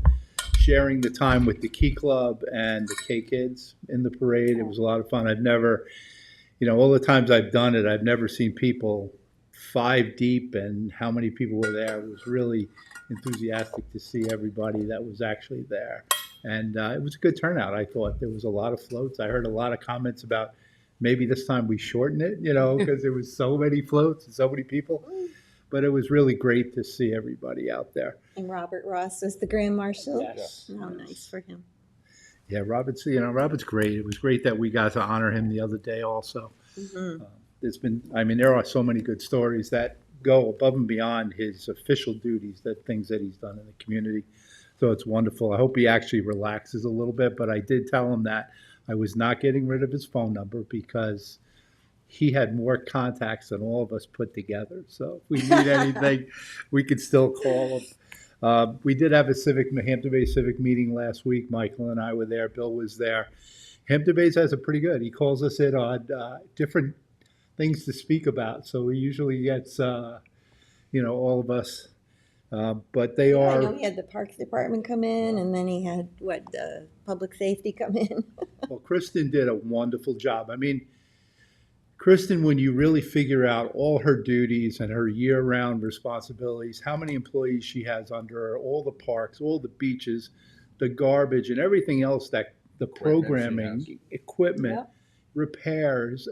Speaker 8: sharing the time with the Key Club and the K Kids in the parade. It was a lot of fun. I've never, all the times I've done it, I've never seen people 5 deep, and how many people were there. It was really enthusiastic to see everybody that was actually there. And it was a good turnout, I thought. There was a lot of floats. I heard a lot of comments about maybe this time we shorten it, because there was so many floats and so many people. But it was really great to see everybody out there.
Speaker 1: And Robert Ross was the Grand Marshal?
Speaker 8: Yes.
Speaker 1: Oh, nice for him.
Speaker 8: Yeah, Robert's great. It was great that we got to honor him the other day also.
Speaker 1: Mhm.
Speaker 8: There are so many good stories that go above and beyond his official duties, things that he's done in the community. So it's wonderful. I hope he actually relaxes a little bit, but I did tell him that I was not getting rid of his phone number because he had more contacts than all of us put together. So if we need anything, we could still call him. We did have a Hampton Bays Civic meeting last week. Michael and I were there. Bill was there. Hampton Bays has a pretty good. He calls us in on different things to speak about. So he usually gets, all of us. But they
Speaker 1: I
Speaker 8: are.
Speaker 1: know he had the Parks Department come in, and then he had, public safety come in.
Speaker 8: Well, Kristen did a wonderful job. Kristen, when you really figure out all her duties and her year-round responsibilities, how many employees she has under her, all the parks, all the beaches, the garbage, and everything else that the programming, equipment,
Speaker 1: Yep.
Speaker 8: repairs.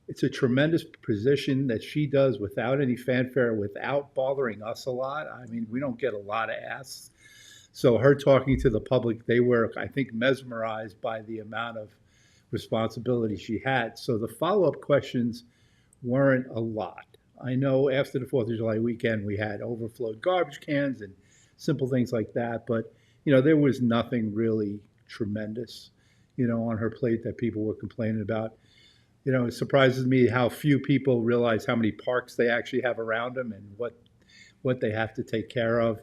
Speaker 8: It's a tremendous position that she does without any fanfare, without bothering us a lot. We don't get a lot of asks. So her talking to the public, they were, I think, mesmerized by the amount of responsibility she had. So the follow-up questions weren't a lot. I know after the 4th of July weekend, we had overflowed garbage cans and simple things like that. But, there was nothing really tremendous, on her plate that people were complaining about. It surprises me how few people realize how many parks they actually have around them and what they have to take care of.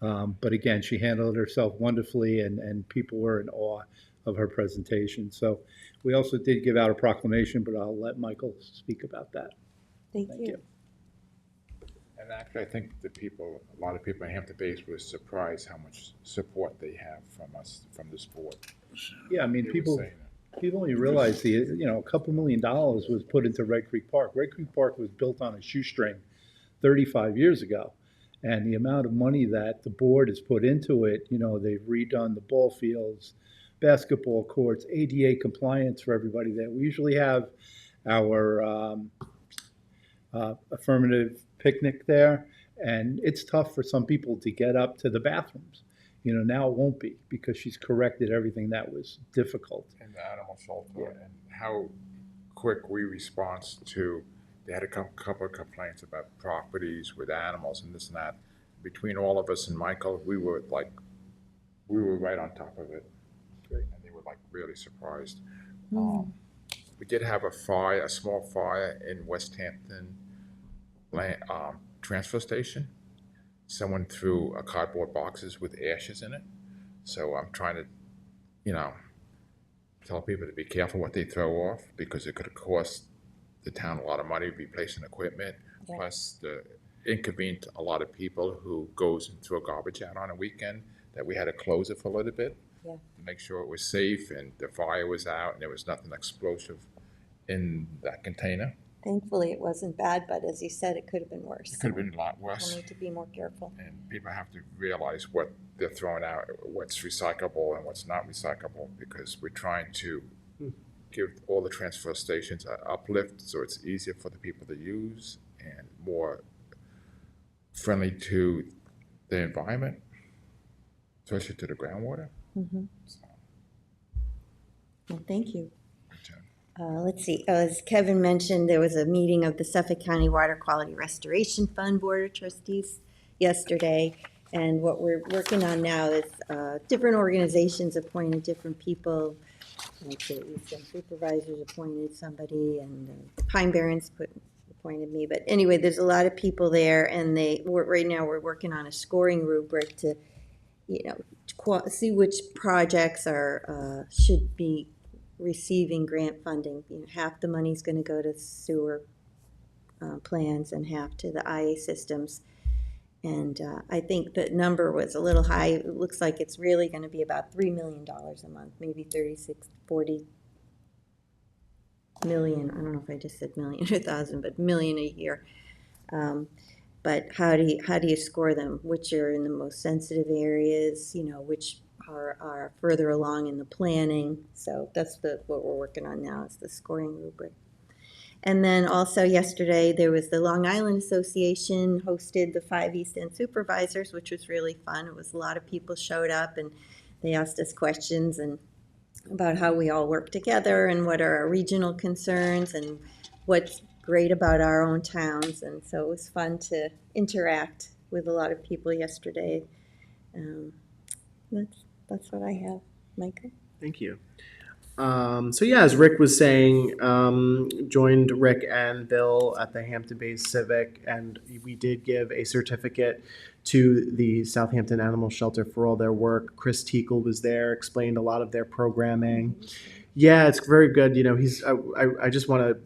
Speaker 8: But again, she handled herself wonderfully, and people were in awe of her presentation. So we also did give out a proclamation, but I'll let Michael speak about that.
Speaker 1: Thank you.
Speaker 10: And actually, I think a lot of people in Hampton Bays were surprised how much support they have from us, from this board.
Speaker 8: Yeah,
Speaker 10: They were
Speaker 8: people
Speaker 10: saying that.
Speaker 8: only realize a couple $1 million was put into Red Creek Park. Red Creek Park was built on a shoestring 35 years ago. And the amount of money that the board has put into it, they've redone the ball fields, basketball courts, ADA compliance for everybody there. We usually have our affirmative picnic there, and it's tough for some people to get up to the bathrooms. Now it won't be because she's corrected everything that was difficult.
Speaker 10: And the animal shelter, and how quick response to, they had a couple of complaints about properties with animals and this and that. Between all of us and Michael, we were right on top of it. And they were like really surprised. We did have a small fire in West Hampton transfer station. Someone threw cardboard boxes with ashes in it. So I'm trying to, tell people to be careful what they throw off, because it could have cost the town a lot of money replacing equipment.
Speaker 1: Yeah.
Speaker 10: Plus the inconvenient a lot of people who goes and throw garbage out on a weekend, that we had to close it for a little bit.
Speaker 1: Yeah.
Speaker 10: To make sure it was safe and the fire was out and there was nothing explosive in that container.
Speaker 1: Thankfully, it wasn't bad, but as you said, it could have been worse.
Speaker 10: It could have been a lot
Speaker 1: We'll
Speaker 10: worse.
Speaker 1: need to be more careful.
Speaker 10: And people have to realize what they're throwing out, what's recyclable and what's not recyclable, because we're trying to give all the transfer stations an uplift so it's easier for the people to use and more friendly to the environment, especially to the groundwater.
Speaker 1: Well, thank you. Let's see, as Kevin mentioned, there was a meeting of the Suffolk County Water Quality Restoration Fund Board of Trustees yesterday. And what we're working on now is different organizations appointed different people. Like the Eastern Supervisors appointed somebody, and Pine Barrens appointed me. But anyway, there's a lot of people there, and right now we're working on a scoring rubric to, see which projects should be receiving grant funding. Half the money's going to go to sewer plans and half to the IA systems. And I think the number was a little high. It looks like it's really going to be about $3 million a month, maybe 40 million. I don't know if I just said million or thousand, but million a year. But how do you score them? Which are in the most sensitive areas? Which are further along in the planning. So that's what we're working on now, is the scoring rubric. And then also yesterday, there was the Long Island Association hosted the 5 East End Supervisors, which was really fun. It was a lot of people showed up, and they asked us questions about how we all work together and what are our regional concerns and what's great about our own towns. And so it was fun to interact with a lot of people yesterday. That's what I have. Michael?
Speaker 11: Thank you. As Rick was saying, joined Rick and Bill at the Hampton-based Civic, and we did give a certificate to the Southampton Animal Shelter for all their work. Chris Teakle was there, explained a lot of their programming. Yeah, it's very good. I just want to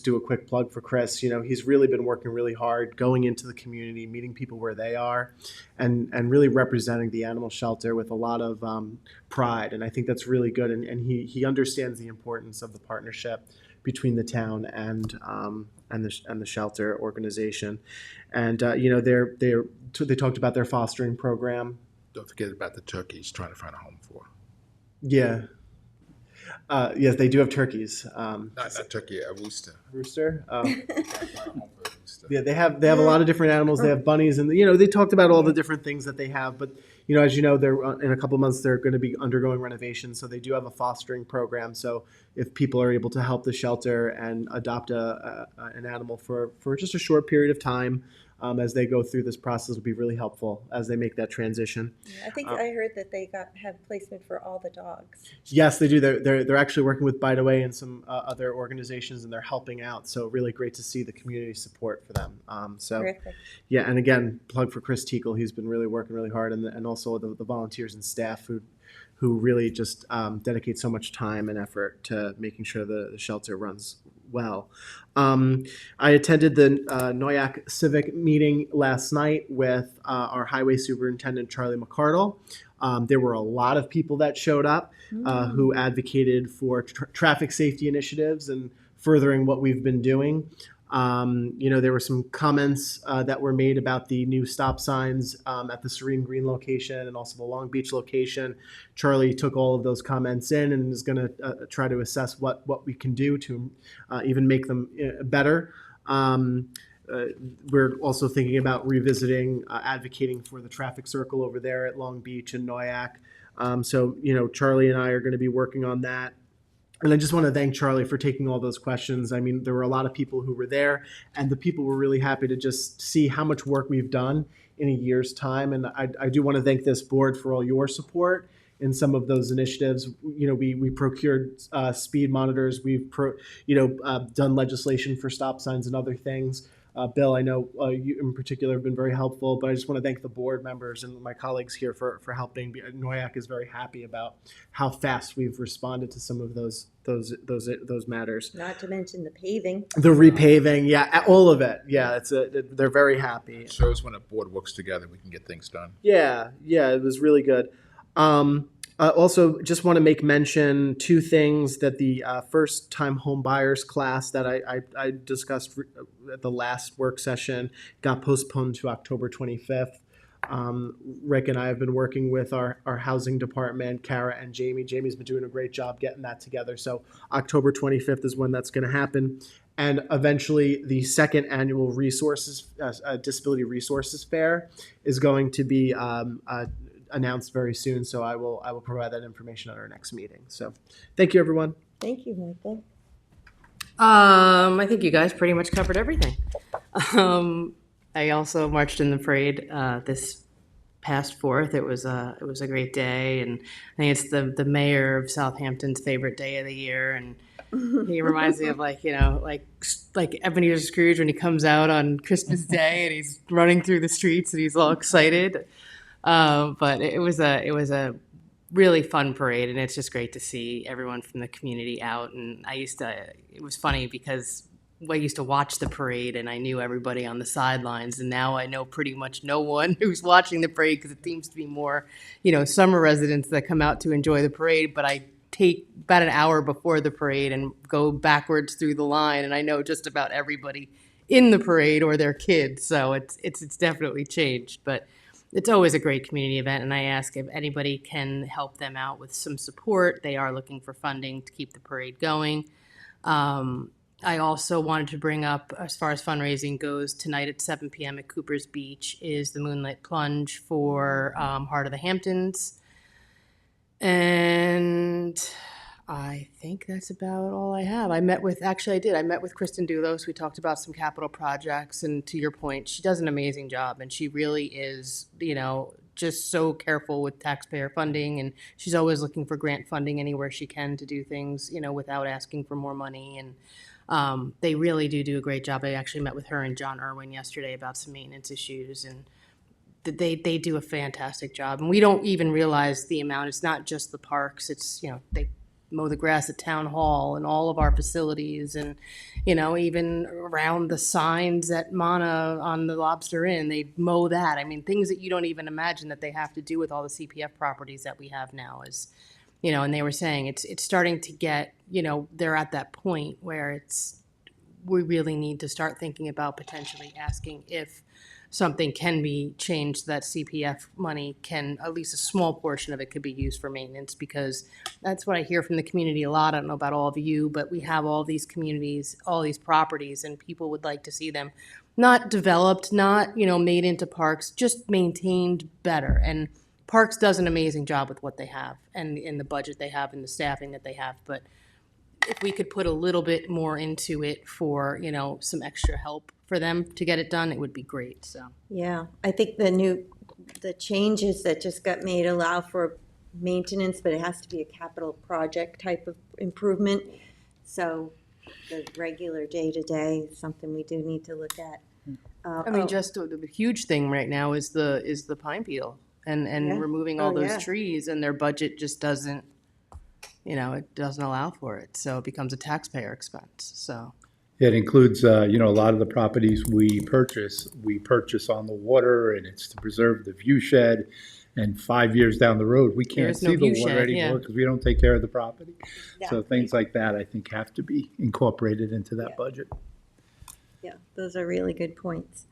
Speaker 11: do a quick plug for Chris. He's really been working really hard, going into the community, meeting people where they are, and really representing the animal shelter with a lot of pride. And I think that's really good. And he understands the importance of the partnership between the town and the shelter organization. And they talked about their fostering program.
Speaker 10: Don't forget about the turkeys trying to find a home for.
Speaker 11: Yeah. Yes, they do have turkeys.
Speaker 10: Not turkey, a rooster.
Speaker 11: Rooster? Oh.
Speaker 10: Trying to find a home for a rooster.
Speaker 11: Yeah, they have a lot of different animals. They have bunnies, and they talked about all the different things that they have. But as you know, they're in a couple of months they're going to be undergoing renovations, so they do have a fostering program. So if people are able to help the shelter and adopt an animal for just a short period of time, as they go through this process, will be really helpful as they make that transition.
Speaker 1: I think I heard that they have placement for all the dogs.
Speaker 11: Yes, they do. They're actually working with Bite Away and some other organizations, and they're helping out. So really great to see the community support for them.
Speaker 1: Terrific.
Speaker 11: Yeah, and again, plug for Chris Teakle. He's been really working really hard, and also the volunteers and staff who really just dedicate so much time and effort to making sure the shelter runs well. I attended the Noyak Civic meeting last night with our Highway Superintendent, Charlie McCardle. There were a lot of people that showed up who advocated for traffic safety initiatives and furthering what we've been doing. There were some comments that were made about the new stop signs at the Serene Green location and also the Long Beach location. Charlie took all of those comments in and is going to try to assess what we can do to even make them better. We're also thinking about revisiting, advocating for the traffic circle over there at Long Beach and Noyak. Charlie and I are going to be working on that. And I just want to thank Charlie for taking all those questions. I mean, there were a lot of people who were there, and the people were really happy to just see how much work we've done in a year's time. And I do want to thank this board for all your support in some of those initiatives. You know, we procured speed monitors. We've done legislation for stop signs and other things. Bill, I know you in particular have been very helpful, but I just want to thank the board members and my colleagues here for helping. NOAC is very happy about how fast we've responded to some of those matters.
Speaker 1: Not to mention the paving.
Speaker 11: The repaving, yeah, all of it. Yeah, they're very happy.
Speaker 10: It shows when a board works together, we can get things done.
Speaker 11: Yeah, it was really good. Also, just want to make mention two things that the first-time home buyers class that I discussed at the last work session got postponed to October 25th. Rick and I have been working with our housing department, Kara and Jamie. Jamie's been doing a great job getting that together. So October 25th is when that's going to happen. And eventually the second annual Disability Resources Fair is going to be announced very soon, so I will provide that information at our next meeting. So thank you, everyone.
Speaker 1: Thank you, Michael.
Speaker 5: I think you guys pretty much covered everything. I also marched in the parade this past 4th. It was a great day, and I think it's the mayor of Southampton's favorite day of the year, and he reminds me of like Ebenezer Scrooge when he comes out on Christmas Day and he's running through the streets and he's all excited. But it was a really fun parade, and it's just great to see everyone from the community out. And it was funny because I used to watch the parade and I knew everybody on the sidelines, and now I know pretty much no one who's watching the parade because it seems to be more, summer residents that come out to enjoy the parade. But I take about an hour before the parade and go backwards through the line, and I know just about everybody in the parade or their kids. So it's definitely changed, but it's always a great community event, and I ask if anybody can help them out with some support. They are looking for funding to keep the parade going. I also wanted to bring up, as far as fundraising goes, tonight at 7 p.m. at Cooper's Beach is the Moonlight Plunge for Heart of the Hamptons. And I think that's about all I have. I met with Kristen Doulos. We talked about some capital projects, and to your point, she does an amazing job, and she really is, just so careful with taxpayer funding, and she's always looking for grant funding anywhere she can to do things, without asking for more money. And they really do a great job. I actually met with her and John Irwin yesterday about some maintenance issues, and they do a fantastic job. And we don't even realize the amount. It's not just the parks. It's, they mow the grass at Town Hall and all of our facilities, and even around the signs at Mana on the Lobster Inn, they mow that. I mean, things that you don't even imagine that they have to do with all the CPF properties that we have now is, and they were saying it's starting to get, they're at that point where we really need to start thinking about potentially asking if something can be changed, that CPF money can, at least a small portion of it could be used for maintenance, because that's what I hear from the community a lot. I don't know about all of you, but we have all these communities, all these properties, and people would like to see them not developed, not, made into parks, just maintained better. And Parks does an amazing job with what they have and in the budget they have and the staffing that they have. But if we could put a little bit more into it for, some extra help for them to get it done, it would be great. So
Speaker 1: Yeah, I think the changes that just got made allow for maintenance, but it has to be a capital project type of improvement. So the regular day-to-day is something we do need to look at.
Speaker 5: just the huge thing right now is the pine beetle and
Speaker 1: Yeah.
Speaker 5: removing all
Speaker 1: Oh,
Speaker 5: those
Speaker 1: yeah.
Speaker 5: trees, and their budget just doesn't, it doesn't allow for it. So it becomes a taxpayer expense. So
Speaker 12: It includes, a lot of the properties we purchase on the water, and it's to preserve the view shed. And 5 years down the road, we can't
Speaker 5: There's no
Speaker 12: see the
Speaker 5: view
Speaker 12: water
Speaker 5: shed, yeah.
Speaker 12: anymore because we don't take care of the property. So
Speaker 1: Exactly.
Speaker 12: things like that, I think, have to be incorporated into that
Speaker 1: Yeah.
Speaker 12: budget.
Speaker 1: Yeah, those are really good points.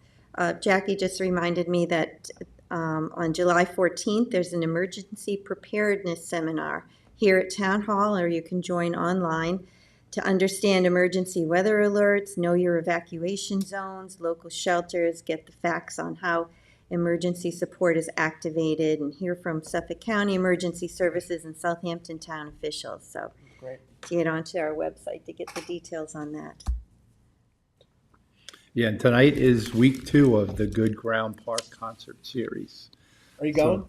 Speaker 1: Jackie just reminded me that on July 14th, there's an emergency preparedness seminar here at Town Hall, or you can join online to understand emergency weather alerts, know your evacuation zones, local shelters, get the facts on how emergency support is activated, and hear from Suffolk County Emergency Services and Southampton Town officials. So
Speaker 11: Great.
Speaker 1: to get onto our website to get the details on that.
Speaker 12: Yeah, and tonight is week 2 of the Good Ground Park concert series.
Speaker 11: Are you going?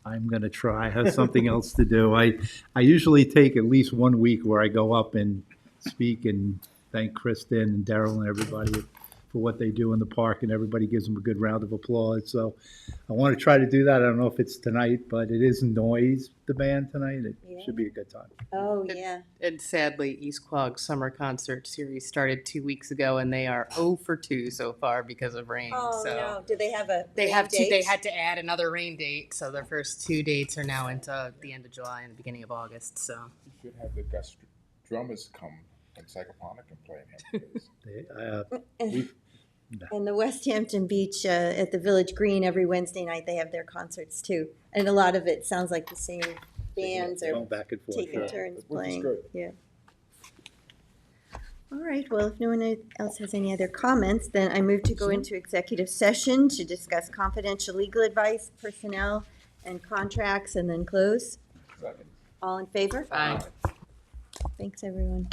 Speaker 12: I'm gonna try. I have something else to do. I usually take at least 1 week where I go up and speak and thank Kristen and Daryl and everybody for what they do in the park, and everybody gives them a good round of applause. So I want to try to do that. I don't know if it's tonight, but it is Noise, the band tonight. It should be a good time.
Speaker 1: Oh, yeah.
Speaker 5: And sadly, East Quogue Summer Concert Series started 2 weeks ago, and they are 0 for 2 so far because of rain.
Speaker 1: Oh,
Speaker 5: so
Speaker 1: no. Do they have a
Speaker 5: They
Speaker 1: rain
Speaker 5: have to.
Speaker 1: date?
Speaker 5: They had to add another rain date, so their first 2 dates are now into the end of July and the beginning of August. So
Speaker 10: You should have the best drummers come and Psychophonic and play him.
Speaker 1: And the West Hampton Beach at the Village Green every Wednesday night, they have their concerts too. And a lot of it sounds like the same bands are
Speaker 12: Going back and forth.
Speaker 1: taking
Speaker 12: Sure.
Speaker 1: turns
Speaker 10: Which is
Speaker 1: playing.
Speaker 10: good.
Speaker 1: Yeah. All right, well, if no one else has any other comments, then I move to go into executive session to discuss confidential legal advice, personnel, and contracts, and then close.
Speaker 10: Second.
Speaker 1: All in favor?
Speaker 5: Aye.
Speaker 1: Thanks, everyone.